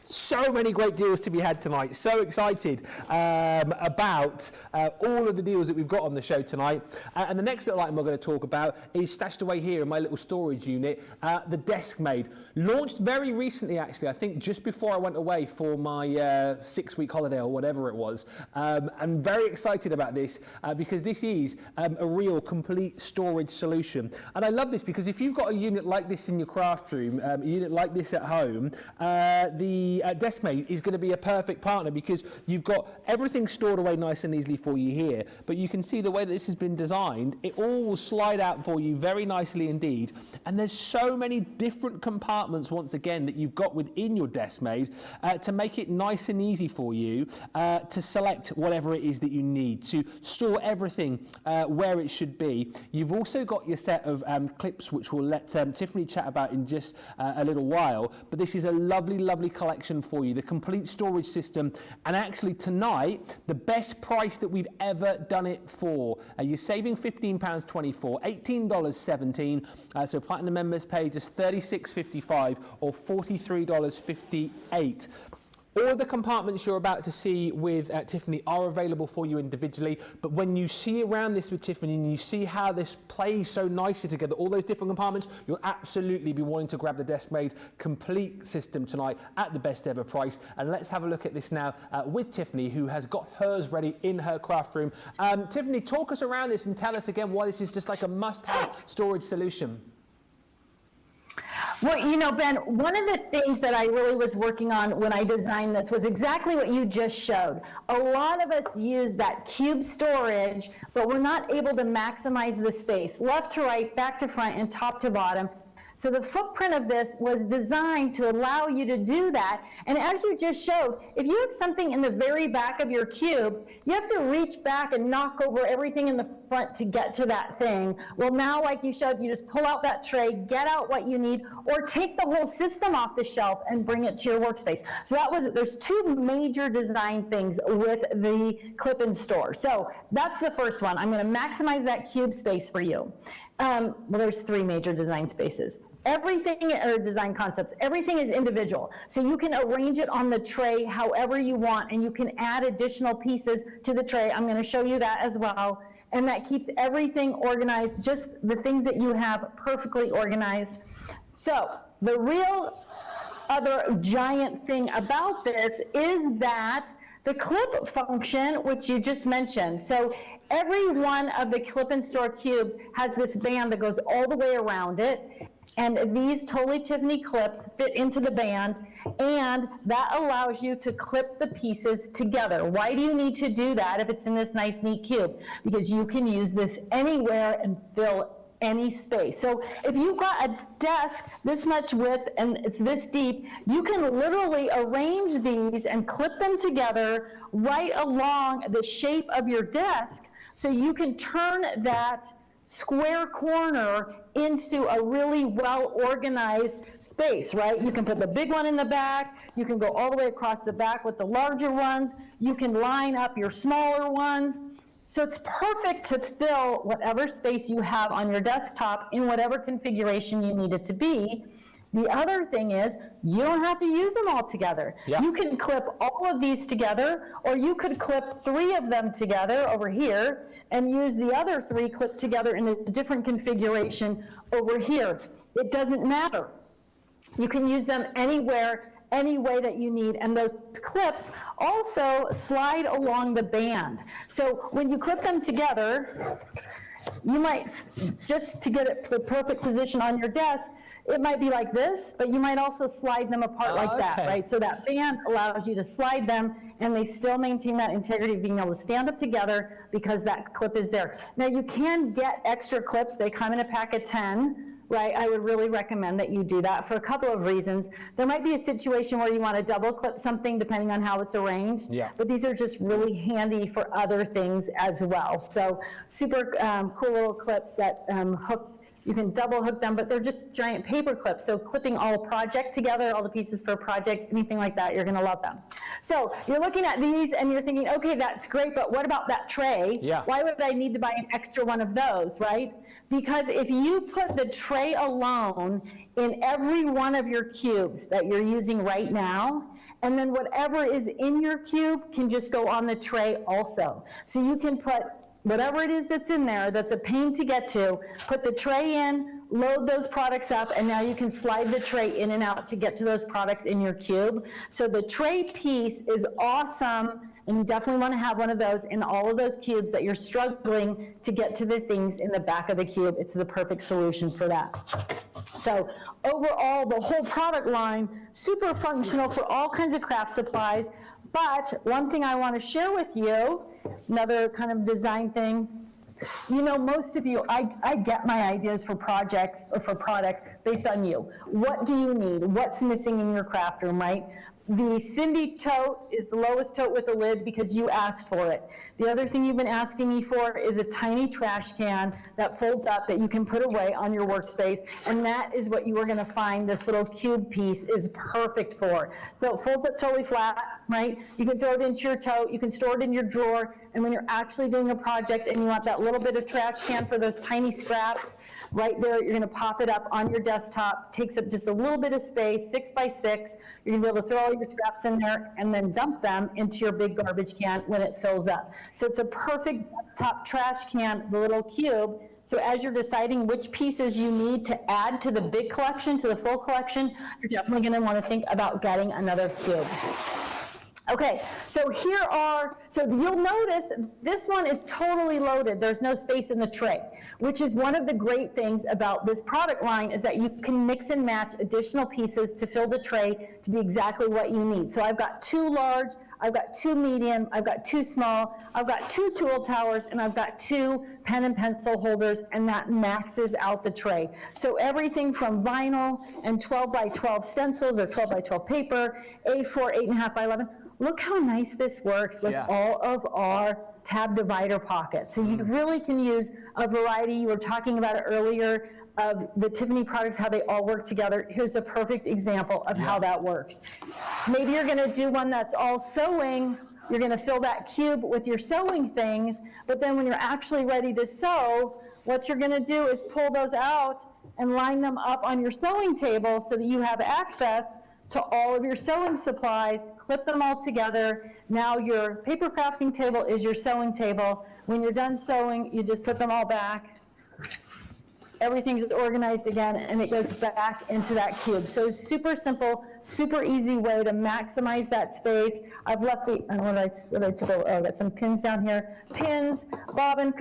so many great deals to be had tonight. So excited about all of the deals that we've got on the show tonight. And the next little item we're going to talk about is stashed away here in my little storage unit, the Desk Made. Launched very recently, actually, I think just before I went away for my 6-week holiday or whatever it was. I'm very excited about this because this is a real complete storage solution. And I love this because if you've got a unit like this in your craft room, a unit like this at home, the Desk Made is going to be a perfect partner, because you've got everything stored away nice and easily for you here, but you can see the way that this has been designed, it all will slide out for you very nicely indeed. And there's so many different compartments, once again, that you've got within your Desk Made to make it nice and easy for you to select whatever it is that you need, to store everything where it should be. You've also got your set of clips, which we'll let Tiffany chat about in just a little while, but this is a lovely, lovely collection for you, the complete storage system. And actually tonight, the best price that we've ever done it for. You're saving £15.24, $18.17. So platinum members pay just $36.55 or $43.58. All the compartments you're about to see with Tiffany are available for you individually, but when you see around this with Tiffany and you see how this plays so nicely together, all those different compartments, you'll absolutely be wanting to grab the Desk Made complete system tonight at the best ever price. And let's have a look at this now with Tiffany, who has got hers ready in her craft room. Tiffany, talk us around this and tell us again why this is just like a must-have storage solution. Well, you know, Ben, one of the things that I really was working on when I designed this was exactly what you just showed. A lot of us use that cube storage, but we're not able to maximize the space, left to right, back to front, and top to bottom. So the footprint of this was designed to allow you to do that. And as you just showed, if you have something in the very back of your cube, you have to reach back and knock over everything in the front to get to that thing. Well, now, like you showed, you just pull out that tray, get out what you need, or take the whole system off the shelf and bring it to your workspace. So there's two major design things with the clip and store. So that's the first one. I'm going to maximize that cube space for you. Well, there's three major design spaces. Everything, or design concepts, everything is individual. So you can arrange it on the tray however you want, and you can add additional pieces to the tray. I'm going to show you that as well. And that keeps everything organized, just the things that you have perfectly organized. So the real other giant thing about this is that the clip function, which you just mentioned. So every one of the clip and store cubes has this band that goes all the way around it. And these Totally Tiffany clips fit into the band, and that allows you to clip the pieces together. Why do you need to do that if it's in this nice, neat cube? Because you can use this anywhere and fill any space. So if you've got a desk this much width and it's this deep, you can literally arrange these and clip them together right along the shape of your desk, so you can turn that square corner into a really well-organized space, right? You can put the big one in the back, you can go all the way across the back with the larger ones, you can line up your smaller ones. So it's perfect to fill whatever space you have on your desktop in whatever configuration you need it to be. The other thing is, you don't have to use them all together. Yeah. You can clip all of these together, or you could clip 3 of them together over here and use the other 3 clipped together in a different configuration over here. It doesn't matter. You can use them anywhere, any way that you need, and those clips also slide along the band. So when you clip them together, you might, just to get it the perfect position on your desk, it might be like this, but you might also slide them apart like that, right? So that band allows you to slide them, and they still maintain that integrity of being able to stand up together because that clip is there. Now, you can get extra clips. They come in a pack of 10. Right, I would really recommend that you do that for a couple of reasons. There might be a situation where you want to double clip something depending on how it's arranged, but these are just really handy for other things as well. So super cool little clips that hook. You can double hook them, but they're just giant paper clips. So clipping all a project together, all the pieces for a project, anything like that, you're gonna love them. So you're looking at these and you're thinking, okay, that's great, but what about that tray? Yeah. Why would I need to buy an extra one of those, right? Because if you put the tray alone in every one of your cubes that you're using right now, and then whatever is in your cube can just go on the tray also. So you can put whatever it is that's in there that's a pain to get to, put the tray in, load those products up, and now you can slide the tray in and out to get to those products in your cube. So the tray piece is awesome, and you definitely want to have one of those in all of those cubes that you're struggling to get to the things in the back of the cube. It's the perfect solution for that. So overall, the whole product line, super functional for all kinds of craft supplies. But one thing I want to share with you, another kind of design thing, you know, most of you, I get my ideas for projects or for products based on you. What do you need? What's missing in your craft room, right? The Cindy tote is the lowest tote with a lid because you asked for it. The other thing you've been asking me for is a tiny trash can that folds up that you can put away on your workspace, and that is what you are going to find this little cube piece is perfect for. So it folds up totally flat, right? You can throw it into your tote, you can store it in your drawer, and when you're actually doing a project and you want that little bit of trash can for those tiny scraps, right there, you're going to pop it up on your desktop, takes up just a little bit of space, 6 by 6. You're going to be able to throw all your scraps in there and then dump them into your big garbage can when it fills up. So it's a perfect desktop trash can, the little cube. So as you're deciding which pieces you need to add to the big collection, to the full collection, you're definitely going to want to think about getting another cube. Okay, so so you'll notice this one is totally loaded. There's no space in the tray, which is one of the great things about this product line is that you can mix and match additional pieces to fill the tray to be exactly what you need. So I've got 2 large, I've got 2 medium, I've got 2 small, I've got 2 tool towers, and I've got 2 pen and pencil holders, and that maxes out the tray. So everything from vinyl and 12 by 12 stencils or 12 by 12 paper, A4, 8.5 by 11. Look how nice this works with all of our tab divider pockets. So you really can use a variety. You were talking about it earlier of the Tiffany products, how they all work together. Here's a perfect example of how that works. Maybe you're gonna do one that's all sewing. You're gonna fill that cube with your sewing things, but then when you're actually ready to sew, what you're gonna do is pull those out and line them up on your sewing table so that you have access to all of your sewing supplies, clip them all together. Now your paper crafting table is your sewing table. When you're done sewing, you just put them all back. Everything's organized again, and it goes back into that cube. So super simple, super easy way to maximize that space. I've left the, I've got some pins down here. Pins, bobbin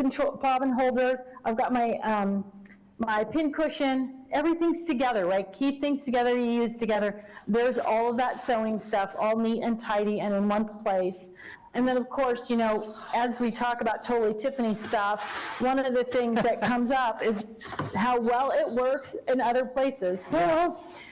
holders. I've got my, my pin cushion. Everything's together, right? Keep things together, you use together. There's all of that sewing stuff, all neat and tidy and in one place. And then, of course, you know, as we talk about Totally Tiffany stuff, one of the things that comes up is how well it works in other places.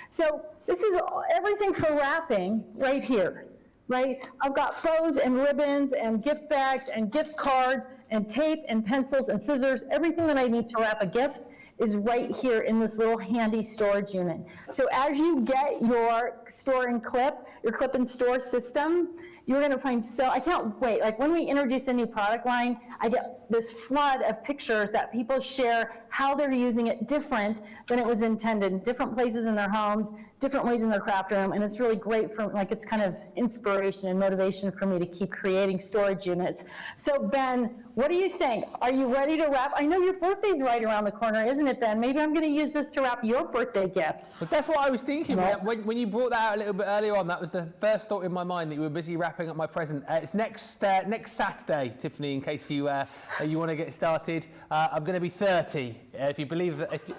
So this is everything for wrapping right here, right? I've got bows and ribbons and gift bags and gift cards and tape and pencils and scissors. Everything that I need to wrap a gift is right here in this little handy storage unit. So as you get your store and clip, your clip and store system, you're gonna find I can't wait. Like when we introduce a new product line, I get this flood of pictures that people share how they're using it different than it was intended, different places in their homes, different ways in their craft room, and it's really great for, like, it's kind of inspiration and motivation for me to keep creating storage units. So Ben, what do you think? Are you ready to wrap? I know your birthday's right around the corner, isn't it, Ben? Maybe I'm gonna use this to wrap your birthday gift. But that's what I was thinking. When you brought that out a little bit earlier on, that was the first thought in my mind, that you were busy wrapping up my present. It's next Saturday, Tiffany, in case you want to get started. I'm going to be 30. If you believe that, if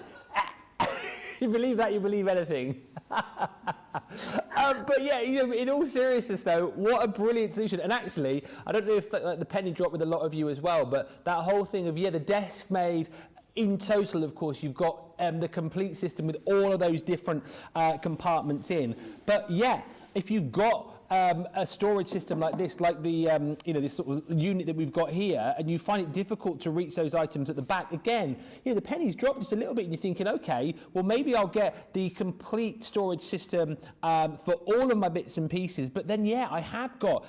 you believe that, you believe anything. But yeah, you know, in all seriousness though, what a brilliant solution. And actually, I don't know if the penny dropped with a lot of you as well, but that whole thing of, the desk made. In total, of course, you've got the complete system with all of those different compartments in. But yeah, if you've got a storage system like this, like the this sort of unit that we've got here, and you find it difficult to reach those items at the back, again, the pennies drop just a little bit, and you're thinking, okay, well maybe I'll get the complete storage system for all of my bits and pieces. But then, I have got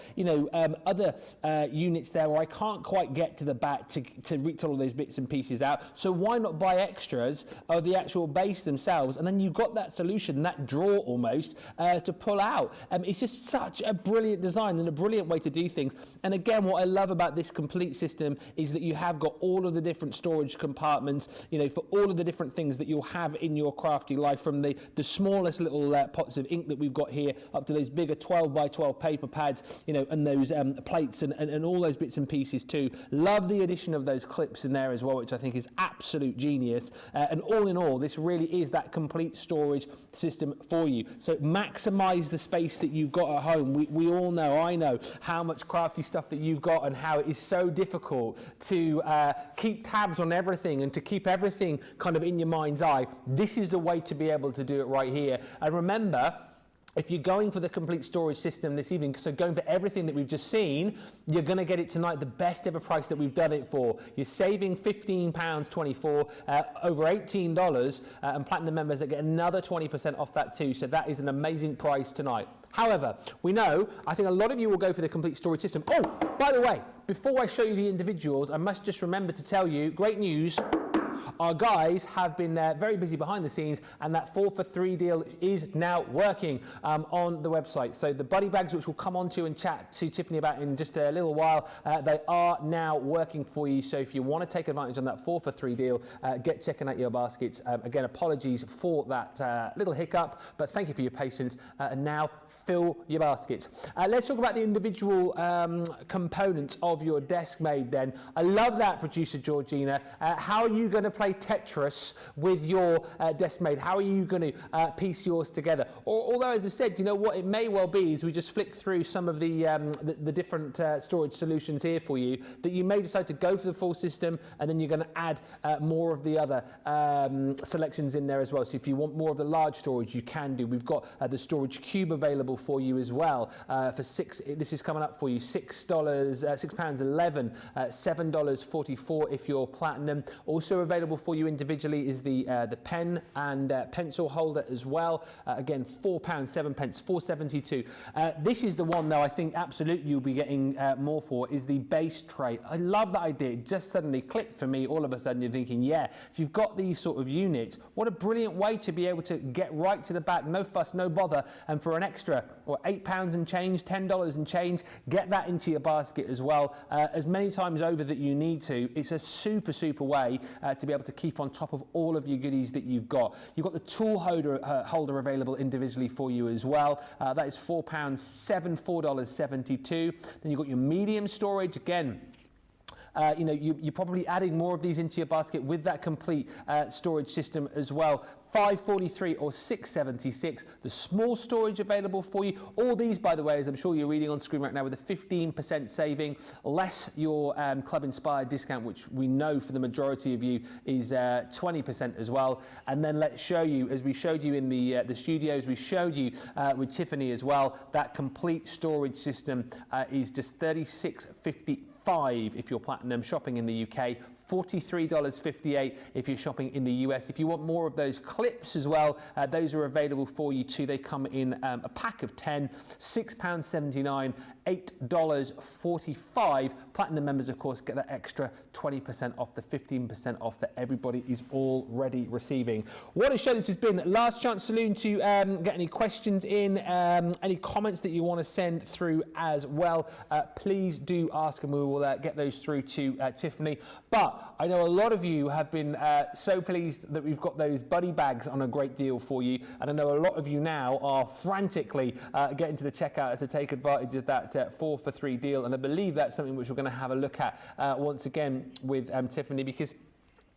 other units there where I can't quite get to the back to reach all of those bits and pieces out. So why not buy extras of the actual base themselves, and then you've got that solution, that drawer almost, to pull out. It's just such a brilliant design and a brilliant way to do things. And again, what I love about this complete system is that you have got all of the different storage compartments, for all of the different things that you'll have in your crafty life, from the smallest little pots of ink that we've got here up to those bigger 12 by 12 paper pads, and those plates and all those bits and pieces too. Love the addition of those clips in there as well, which I think is absolute genius. And all in all, this really is that complete storage system for you. So maximize the space that you've got at home. We all know, I know, how much crafty stuff that you've got and how it is so difficult to keep tabs on everything and to keep everything kind of in your mind's eye. This is the way to be able to do it right here. And remember, if you're going for the complete storage system this evening, so going for everything that we've just seen, you're going to get it tonight, the best ever price that we've done it for. You're saving £15.24, over $18, and Platinum members that get another 20% off that too. So that is an amazing price tonight. However, we know, I think a lot of you will go for the complete storage system. Oh, by the way, before I show you the individuals, I must just remember to tell you, great news. Our guys have been very busy behind the scenes, and that 4 for 3 deal is now working on the website. So the buddy bags, which we'll come on to and chat to Tiffany about in just a little while, they are now working for you. So if you want to take advantage on that 4 for 3 deal, get checking out your baskets. Again, apologies for that little hiccup, but thank you for your patience. And now fill your baskets. Let's talk about the individual components of your desk made then. I love that, producer Georgina. How are you going to play Tetris with your desk mate? How are you going to piece yours together? Or, although, as I said, you know what it may well be is we just flick through some of the different storage solutions here for you, that you may decide to go for the full system, and then you're going to add more of the other selections in there as well. So if you want more of the large storage, you can do. We've got the storage cube available for you as well for this is coming up for you £6.11, $7.44 if you're platinum. Also available for you individually is the pen and pencil holder as well. Again, £4.07, $4.72. This is the one though I think absolutely you'll be getting more for, is the base tray. I love that idea. It just suddenly clicked for me. All of a sudden you're thinking, yeah, if you've got these sort of units, what a brilliant way to be able to get right to the back, no fuss, no bother, and for an extra or £8 and change, $10 and change, get that into your basket as well, as many times over that you need to. It's a super way to be able to keep on top of all of your goodies that you've got. You've got the tool holder available individually for you as well. That is £4.07, $4.72. Then you've got your medium storage. Again, you know, you're probably adding more of these into your basket with that complete storage system as well. $5.43 or $6.76. The small storage available for you. All these, by the way, as I'm sure you're reading on screen right now, with a 15% saving, less your Club Inspired discount, which we know for the majority of you is 20% as well. And then let's show you, as we showed you in the studios, we showed you with Tiffany as well, that complete storage system is just $36.55 if you're platinum shopping in the UK. $43.58 if you're shopping in the US. If you want more of those clips as well, those are available for you too. They come in a pack of 10, £6.79, $8.45. Platinum members, of course, get that extra 20% off the 15% off that everybody is already receiving. What a show this has been. Last chance saloon to get any questions in, any comments that you want to send through as well. Please do ask, and we will get those through to Tiffany. But I know a lot of you have been so pleased that we've got those buddy bags on a great deal for you, and I know a lot of you now are frantically getting to the checkout as to take advantage of that 4 for 3 deal, and I believe that's something which we're going to have a look at once again with Tiffany, because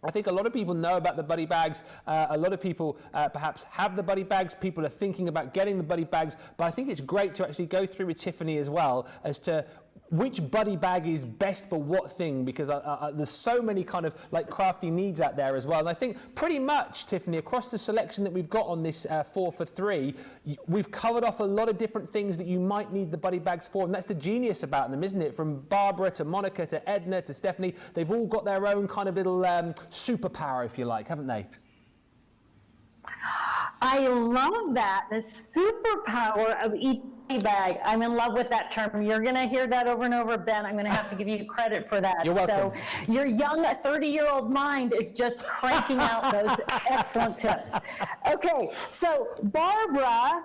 I think a lot of people know about the buddy bags. A lot of people perhaps have the buddy bags. People are thinking about getting the buddy bags, but I think it's great to actually go through with Tiffany as well as to which buddy bag is best for what thing, because there's so many kind of like crafty needs out there as well. And I think pretty much, Tiffany, across the selection that we've got on this 4 for 3, we've covered off a lot of different things that you might need the buddy bags for, and that's the genius about them, isn't it? From Barbara to Monica to Edna to Stephanie, they've all got their own kind of little superpower, if you like, haven't they? I love that, the superpower of each bag. I'm in love with that term. You're going to hear that over and over, Ben. I'm going to have to give you credit for that. You're welcome. So your young 30-year-old mind is just cranking out those excellent tips. Okay, so Barbara,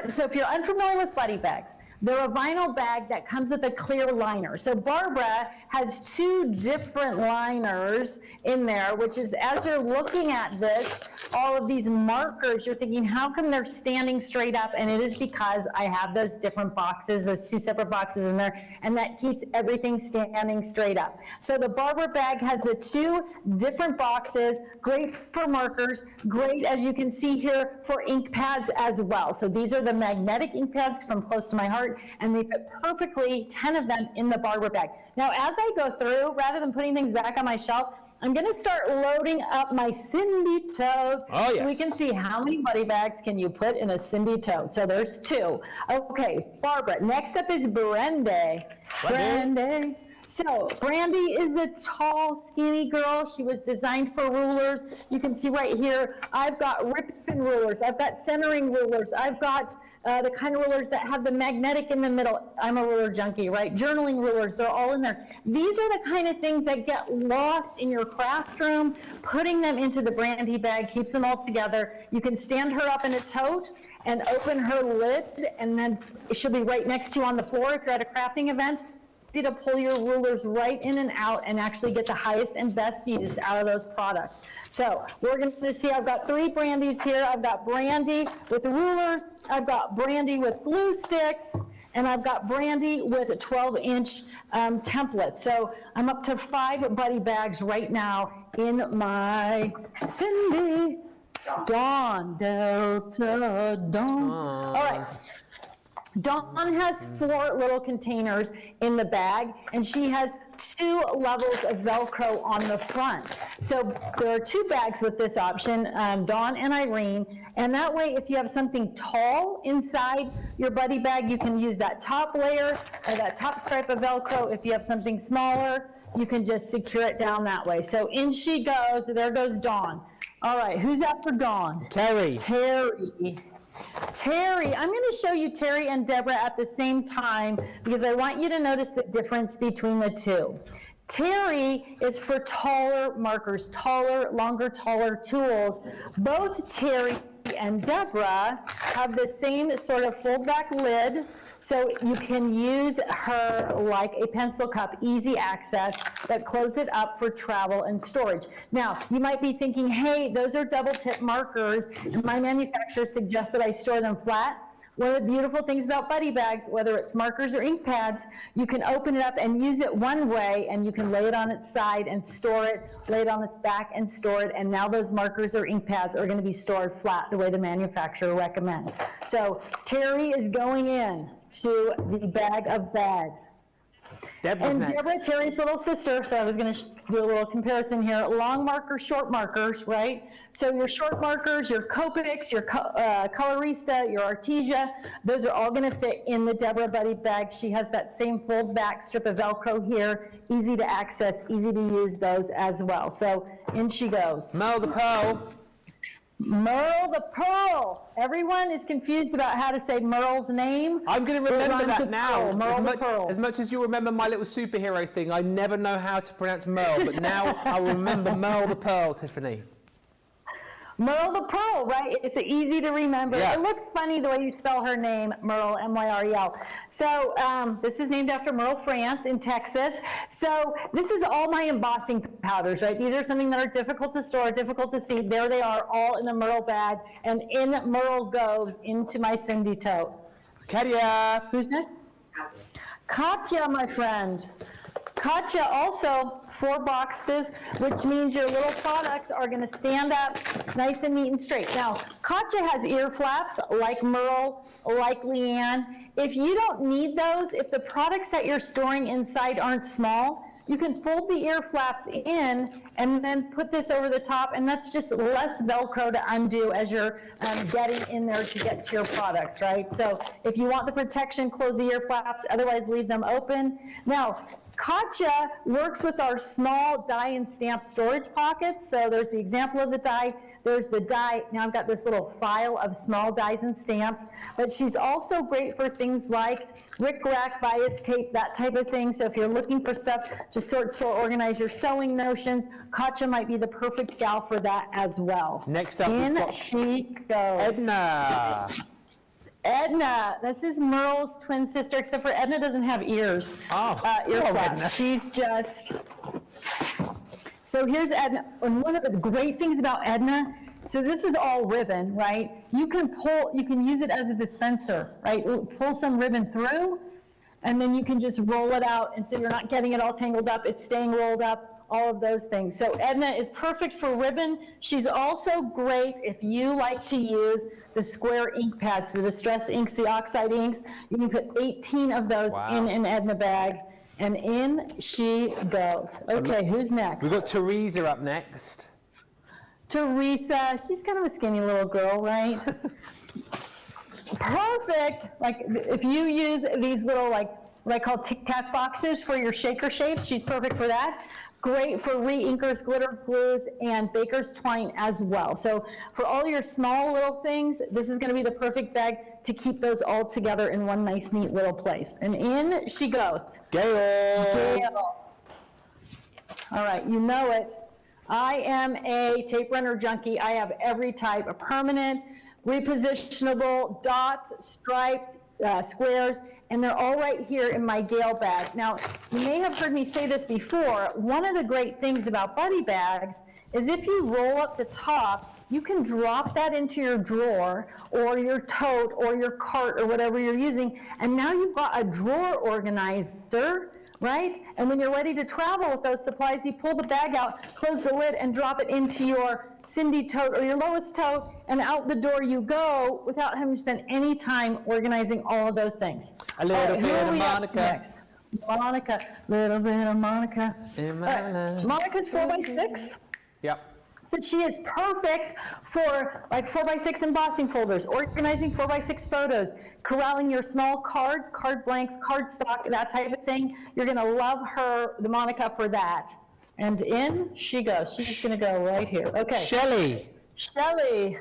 so if you're unfamiliar with buddy bags, they're a vinyl bag that comes with a clear liner. So Barbara has 2 different liners in there, which is, as you're looking at this, all of these markers, you're thinking, how come they're standing straight up? And it is because I have those different boxes, those 2 separate boxes in there, and that keeps everything standing straight up. So the Barbara bag has the 2 different boxes, great for markers, great, as you can see here, for ink pads as well. So these are the magnetic ink pads from Close to My Heart, and they fit perfectly, 10 of them in the Barbara bag. Now, as I go through, rather than putting things back on my shelf, I'm going to start loading up my Cindy Tote. Oh, yes. So we can see how many buddy bags can you put in a Cindy Tote. So there's 2. Okay, Barbara. Next up is Brandy. Brandy. So Brandy is a tall, skinny girl. She was designed for rulers. You can see right here, I've got ribbon rulers. I've got centering rulers. I've got the kind of rulers that have the magnetic in the middle. I'm a ruler junkie, right? Journaling rulers, they're all in there. These are the kind of things that get lost in your craft room. Putting them into the Brandy bag keeps them all together. You can stand her up in a tote and open her lid, and then she'll be right next to you on the floor if you're at a crafting event. To pull your rulers right in and out and actually get the highest and best use out of those products. So we're going to see, I've got 3 Brandies here. I've got Brandy with rulers, I've got Brandy with glue sticks, and I've got Brandy with a 12-inch template. So I'm up to 5 buddy bags right now in my Cindy, Dawn, Delta, Dawn. All right. Dawn has 4 little containers in the bag, and she has 2 levels of Velcro on the front. So there are 2 bags with this option, Dawn and Irene, and that way if you have something tall inside your buddy bag, you can use that top layer or that top stripe of Velcro. If you have something smaller, you can just secure it down that way. So in she goes, there goes Dawn. All right, who's up for Dawn? Terry. Terry, I'm going to show you Terry and Deborah at the same time because I want you to notice the difference between the two. Terry is for taller markers, longer, taller tools. Both Terry and Deborah have the same sort of fold back lid, so you can use her like a pencil cup, easy access, that close it up for travel and storage. Now, you might be thinking, hey, those are double tip markers, and my manufacturer suggests that I store them flat. One of the beautiful things about buddy bags, whether it's markers or ink pads, you can open it up and use it one way, and you can lay it on its side and store it, lay it on its back and store it, and now those markers or ink pads are going to be stored flat the way the manufacturer recommends. So Terry is going in to the bag of bags. Deborah's next. Deborah, Terry's little sister, so I was going to do a little comparison here. Long markers, short markers, right? So your short markers, your Copics, your Colorista, your Artesia, those are all going to fit in the Deborah Buddy bag. She has that same fold back strip of Velcro here, easy to access, easy to use those as well. So in she goes. Merle the Pearl. Merle the Pearl. Everyone is confused about how to say Merle's name. I'm going to remember that now. Merle the Pearl. As much as you remember my little superhero thing, I never know how to pronounce Merle, but now I will remember Merle the Pearl, Tiffany. Merle the Pearl, right? It's easy to remember. Yeah. It looks funny the way you spell her name, Merle, M-Y-R-E-L. So this is named after Merle, France, in Texas. So this is all my embossing powders, right? These are something that are difficult to store, difficult to see. There they are, all in the Merle bag, and in Merle goes into my Cindy tote. Katya. Who's next? Katya, my friend. Katya also 4 boxes, which means your little products are going to stand up nice and neat and straight. Now, Katya has ear flaps like Merle, like Leanne. If you don't need those, if the products that you're storing inside aren't small, you can fold the ear flaps in and then put this over the top, and that's just less Velcro to undo as you're getting in there to get to your products, right? So if you want the protection, close the ear flaps, otherwise leave them open. Now, Katya works with our small die and stamp storage pockets. So there's the example of the die. There's the die. Now I've got this little file of small dies and stamps, but she's also great for things like rickrack, bias tape, that type of thing. So if you're looking for stuff to sort, organize your sewing notions, Katya might be the perfect gal for that as well. Next up, in she goes. Edna. Edna, this is Merle's twin sister, except for Edna doesn't have ears. Oh, ear hello, flaps. Edna. She's just, so here's Edna. And one of the great things about Edna, so this is all ribbon, right? You can use it as a dispenser, right? Pull some ribbon through, and then you can just roll it out, and so you're not getting it all tangled up, it's staying rolled up, all of those things. So Edna is perfect for ribbon. She's also great if you like to use the square ink pads, the distress inks, the oxide inks. You can put 18 of those in an Edna bag, and in she goes. Okay, who's next? We've got Teresa up next. Teresa, she's kind of a skinny little girl, right? Perfect. Like if you use these little, like what I call tic-tac boxes for your shaker shapes, she's perfect for that. Great for re-inkers, glitter glues, and baker's twine as well. So for all your small little things, this is going to be the perfect bag to keep those all together in one nice, neat little place. And in she goes. Gail. All right, you know it. I am a tape runner junkie. I have every type, a permanent, repositionable, dots, stripes, squares, and they're all right here in my Gale bag. Now, you may have heard me say this before. One of the great things about buddy bags is if you roll up the top, you can drop that into your drawer or your tote or your cart or whatever you're using, and now you've got a drawer organizer right? And when you're ready to travel with those supplies, you pull the bag out, close the lid, and drop it into your Cindy tote or your Lois tote, and out the door you go without having to spend any time organizing all of those things. A little bit of Monica. Next. Monica, little bit of Monica. In my life. Monica's 4x6. Yep. So she is perfect for like 4x6 embossing folders, organizing 4x6 photos, corralling your small cards, card blanks, card stock, that type of thing. You're gonna love her, the Monica, for that. And in she goes. She's gonna go right here. Okay. Shelley. Shelley.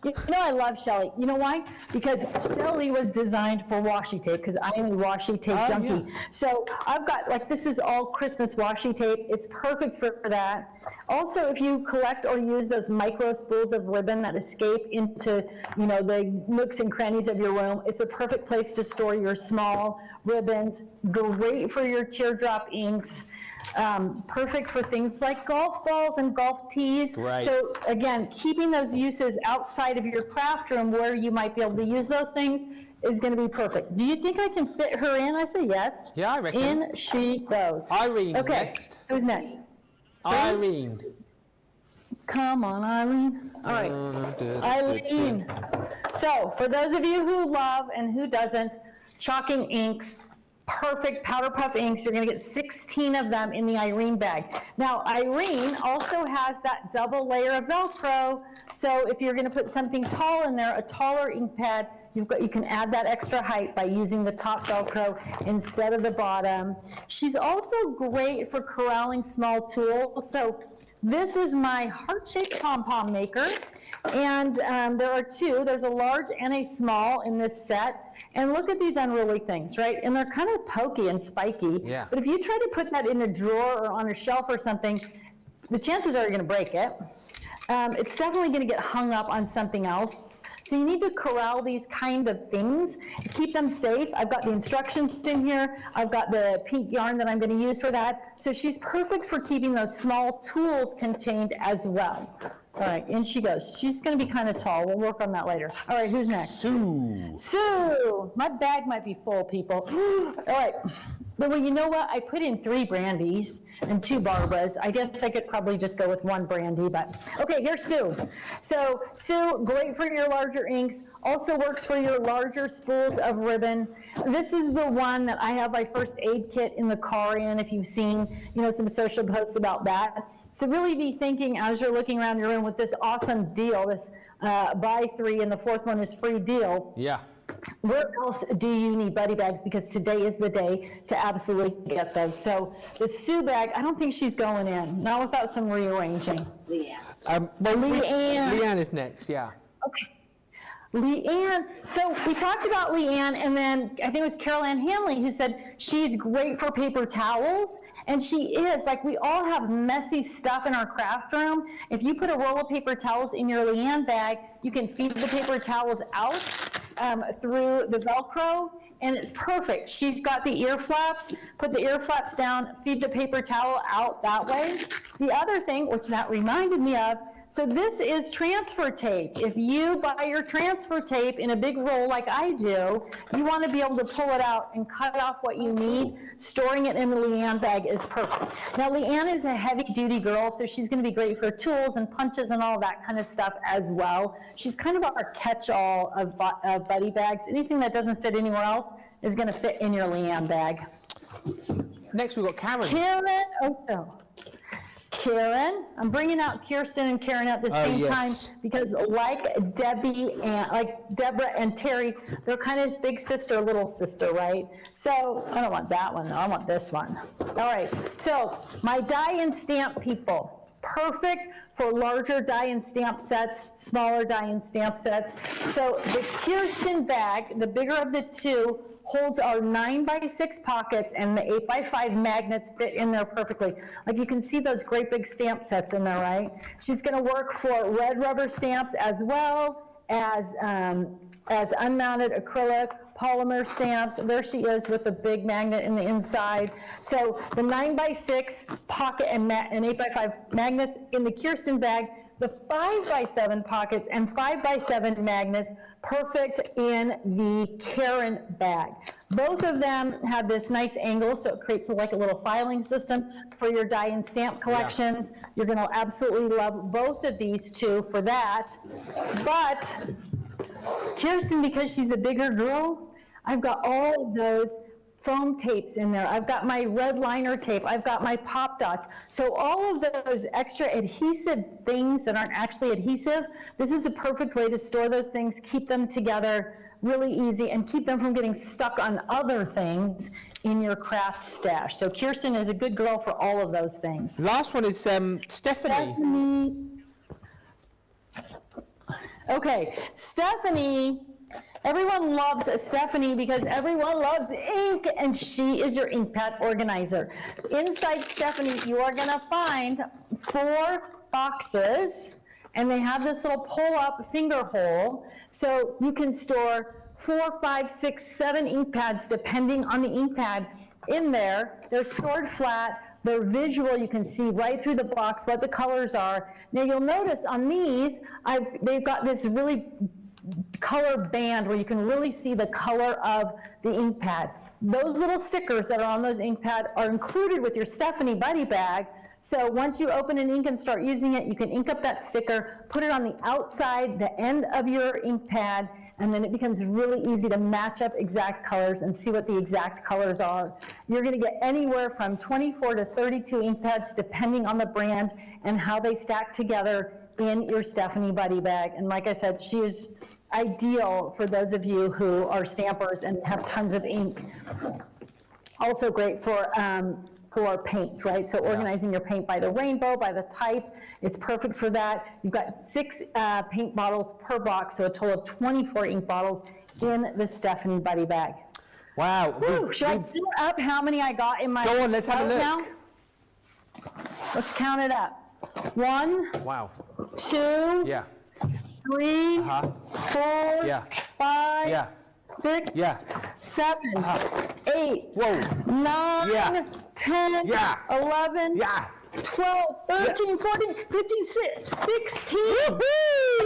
You know I love Shelley. You know why? Because Shelley was designed for washi tape, because I am a washi tape junkie. Yeah. So I've got, like, this is all Christmas washi tape. It's perfect for that. Also, if you collect or use those micro spools of ribbon that escape into, you know, the nooks and crannies of your room, it's a perfect place to store your small ribbons. Great for your teardrop inks. Perfect for things like golf balls and golf tees. Right. So again, keeping those uses outside of your craft room where you might be able to use those things is going to be perfect. Do you think I can fit her in? I say yes. Yeah, I reckon. In she goes. Irene's okay. next. Who's next? Irene. Come on, Eileen. All right. Eileen. So for those of you who love and who doesn't, chalking inks, perfect powder puff inks. You're going to get 16 of them in the Irene bag. Now, Irene also has that double layer of Velcro, so if you're going to put something tall in there, a taller ink pad, you can add that extra height by using the top Velcro instead of the bottom. She's also great for corralling small tools. So this is my heart-shaped pom-pom maker. And there are two. There's a large and a small in this set. And look at these unruly things, right? And they're kind of pokey and spiky. Yeah. But if you try to put that in a drawer or on a shelf or something, the chances are you're going to break it. It's definitely going to get hung up on something else. So you need to corral these kind of things, keep them safe. I've got the instructions in here. I've got the pink yarn that I'm going to use for that. So she's perfect for keeping those small tools contained as well. All right, in she goes. She's going to be kind of tall. We'll work on that later. All right, who's next? Sue. Sue. My bag might be full, people. All right. But well, you know what? I put in 3 Brandies and 2 Barbaras. I guess I could probably just go with 1 Brandy, but okay, here's Sue. So Sue, great for your larger inks. Also works for your larger spools of ribbon. This is the one that I have my first aid kit in the car in, if you've seen, you know, some social posts about that. So really be thinking as you're looking around your room with this awesome deal, this buy 3 and the 4th one is free deal. Yeah. Where else do you need buddy bags? Because today is the day to absolutely get those. So the Sue bag, I don't think she's going in, not without some rearranging. Well, Leanne. Leanne is next, yeah. Okay. Leanne, so we talked about Leanne, and then I think it was Carol Ann Hanley who said she's great for paper towels, and she is. Like, we all have messy stuff in our craft room. If you put a roll of paper towels in your Leanne bag, you can feed the paper towels out through the Velcro, and it's perfect. She's got the ear flaps, put the ear flaps down, feed the paper towel out that way. The other thing, which that reminded me of, so this is transfer tape. If you buy your transfer tape in a big roll like I do, you want to be able to pull it out and cut off what you need. Storing it in the Leanne bag is perfect. Now, Leanne is a heavy-duty girl, so she's going to be great for tools and punches and all that kind of stuff as well. She's kind of our catch-all of buddy bags. Anything that doesn't fit anywhere else is going to fit in your Leanne bag. Next, we've got Karen. Karen, Karen, I'm bringing out Kirsten and Karen at the same time because like Debbie and like Deborah and Terry, they're kind of big sister, little sister, right? So I don't want that one though, I want this one. All right, so my die and stamp people, perfect for larger die and stamp sets, smaller die and stamp sets. So the Kirsten bag, the bigger of the two, holds our 9x6 pockets, and the 8x5 magnets fit in there perfectly. Like, you can see those great big stamp sets in there, right? She's gonna work for red rubber stamps as well as unmounted acrylic, polymer stamps. There she is with the big magnet in the inside. So the 9x6 pocket and 8x5 magnets in the Kirsten bag, the 5x7 pockets and 5x7 magnets, perfect in the Karen bag. Both of them have this nice angle, so it creates like a little filing system for your die and stamp collections. Yeah. You're going to absolutely love both of these two for that. But Kirsten, because she's a bigger girl, I've got all of those foam tapes in there. I've got my red liner tape. I've got my pop dots. So all of those extra adhesive things that aren't actually adhesive, this is a perfect way to store those things, keep them together really easy, and keep them from getting stuck on other things in your craft stash. So Kirsten is a good girl for all of those things. Last one is Stephanie. Okay, Stephanie. Everyone loves Stephanie because everyone loves ink, and she is your ink pad organizer. Inside Stephanie, you are going to find 4 boxes, and they have this little pull-up finger hole, so you can store 4, 5, 6, 7 ink pads depending on the ink pad in there. They're stored flat. They're visual. You can see right through the box what the colors are. Now you'll notice on these, they've got this really color band where you can really see the color of the ink pad. Those little stickers that are on those ink pad are included with your Stephanie Buddy bag. So once you open an ink and start using it, you can ink up that sticker, put it on the outside, the end of your ink pad, and then it becomes really easy to match up exact colors and see what the exact colors are. You're going to get anywhere from 24 to 32 ink pads depending on the brand and how they stack together in your Stephanie Buddy bag. And like I said, she is ideal for those of you who are stampers and have tons of ink. Also great for paint, right? So organizing your paint by the rainbow, by the type, it's perfect for that. You've got 6 paint bottles per box, so a total of 24 ink bottles in the Stephanie Buddy bag. Wow. Woo, should I fill up how many I got in my Go on, let's have a look. Now? Let's count it up. 1, wow. 2, yeah. 3, 4, yeah. 5, yeah. 6, yeah. 7, 8, Whoa. 9, yeah. 10, yeah. 11, yeah. 12, 13, yeah. 14, 15, 16.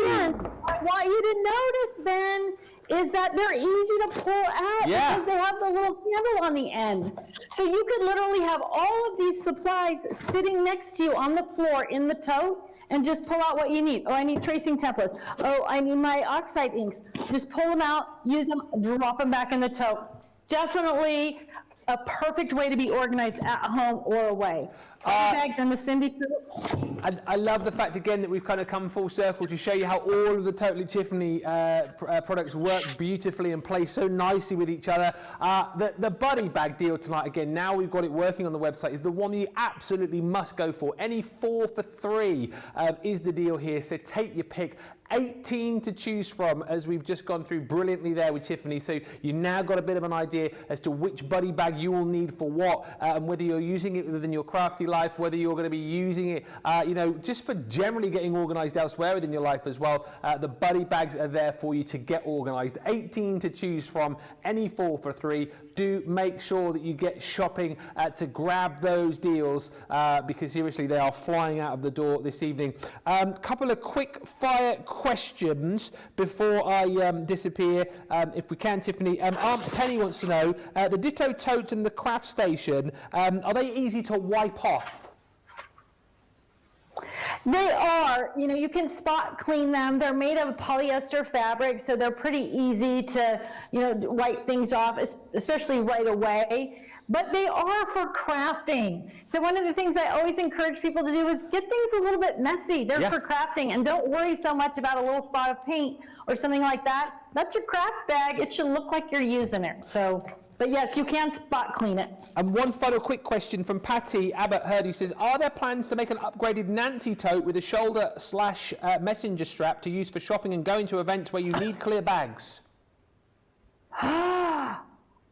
And I want you to notice, Ben, is that they're easy to pull out because they have the little handle on the end. So you could literally have all of these supplies sitting next to you on the floor in the tote and just pull out what you need. Oh, I need tracing templates. Oh, I need my oxide inks. Just pull them out, use them, drop them back in the tote. Definitely a perfect way to be organized at home or away. Bags and the Cindy tote. I love the fact again that we've kind of come full circle to show you how all of the Totally Tiffany products work beautifully and play so nicely with each other. The Buddy bag deal tonight, again, now we've got it working on the website, is the one you absolutely must go for. Any 4 for 3 is the deal here, so take your pick. 18 to choose from, as we've just gone through brilliantly there with Tiffany. So you've now got a bit of an idea as to which Buddy bag you will need for what, and whether you're using it within your crafty life, whether you're going to be using it, just for generally getting organized elsewhere within your life as well. The Buddy bags are there for you to get organized. 18 to choose from, any 4 for 3. Do make sure that you get shopping to grab those deals because seriously, they are flying out of the door this evening. Couple of quick fire questions before I disappear, if we can, Tiffany. Aunt Penny wants to know, the Ditto Tote and the Craft Station, are they easy to wipe off? They are. You can spot clean them. They're made of polyester fabric, so they're pretty easy to, wipe things off, especially right away. But they are for crafting. So one of the things I always encourage people to do is get things a little bit messy. They're for crafting, and don't worry so much about a little spot of paint or something like that. That's your craft bag. It should look like you're using it. So, but yes, you can spot clean it. And one final quick question from Patty Abbott Heard, who says, are there plans to make an upgraded Nancy tote with a shoulder/messenger strap to use for shopping and going to events where you need clear bags?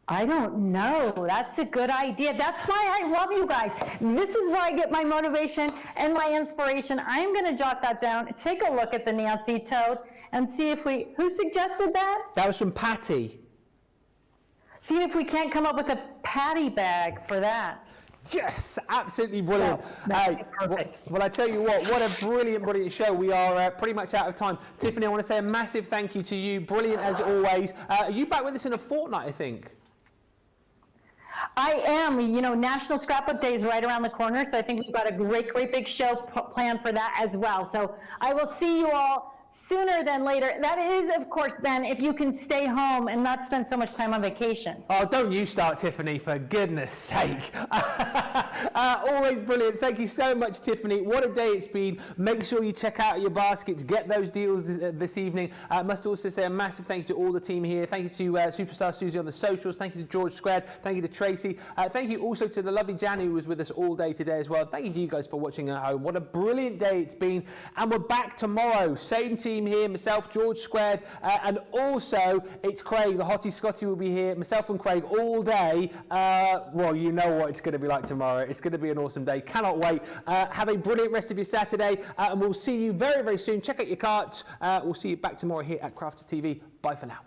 I don't know. That's a good idea. That's why I love you guys. This is where I get my motivation and my inspiration. I'm going to jot that down, take a look at the Nancy tote, and see if who suggested that? That was from Patty. See if we can't come up with a Patty bag for that. Yes, absolutely brilliant. Perfect. Well, I tell you what a brilliant show. We are pretty much out of time. Tiffany, I want to say a massive thank you to you. Brilliant as always. Are you back with us in a fortnight, I think? I am. You know, National Scrapbook Day is right around the corner, so I think we've got a great big show planned for that as well. So I will see you all sooner than later. That is, of course, Ben, if you can stay home and not spend so much time on vacation. Oh, don't you start, Tiffany, for goodness sake. Always brilliant. Thank you so much, Tiffany. What a day it's been. Make sure you check out your baskets, get those deals this evening. I must also say a massive thank you to all the team here. Thank you to Superstar Susie on the socials. Thank you to George Squared. Thank you to Tracy. Thank you also to the lovely Jan who was with us all day today as well. Thank you to you guys for watching at home. What a brilliant day it's been. And we're back tomorrow. Same team here, myself, George Squared, and also it's Craig, the hottie Scotty will be here, myself and Craig all day. Well, you know what it's going to be like tomorrow. It's going to be an awesome day. Cannot wait. Have a brilliant rest of your Saturday, and we'll see you very soon. Check out your carts. We'll see you back tomorrow here at Crafters TV. Bye for now.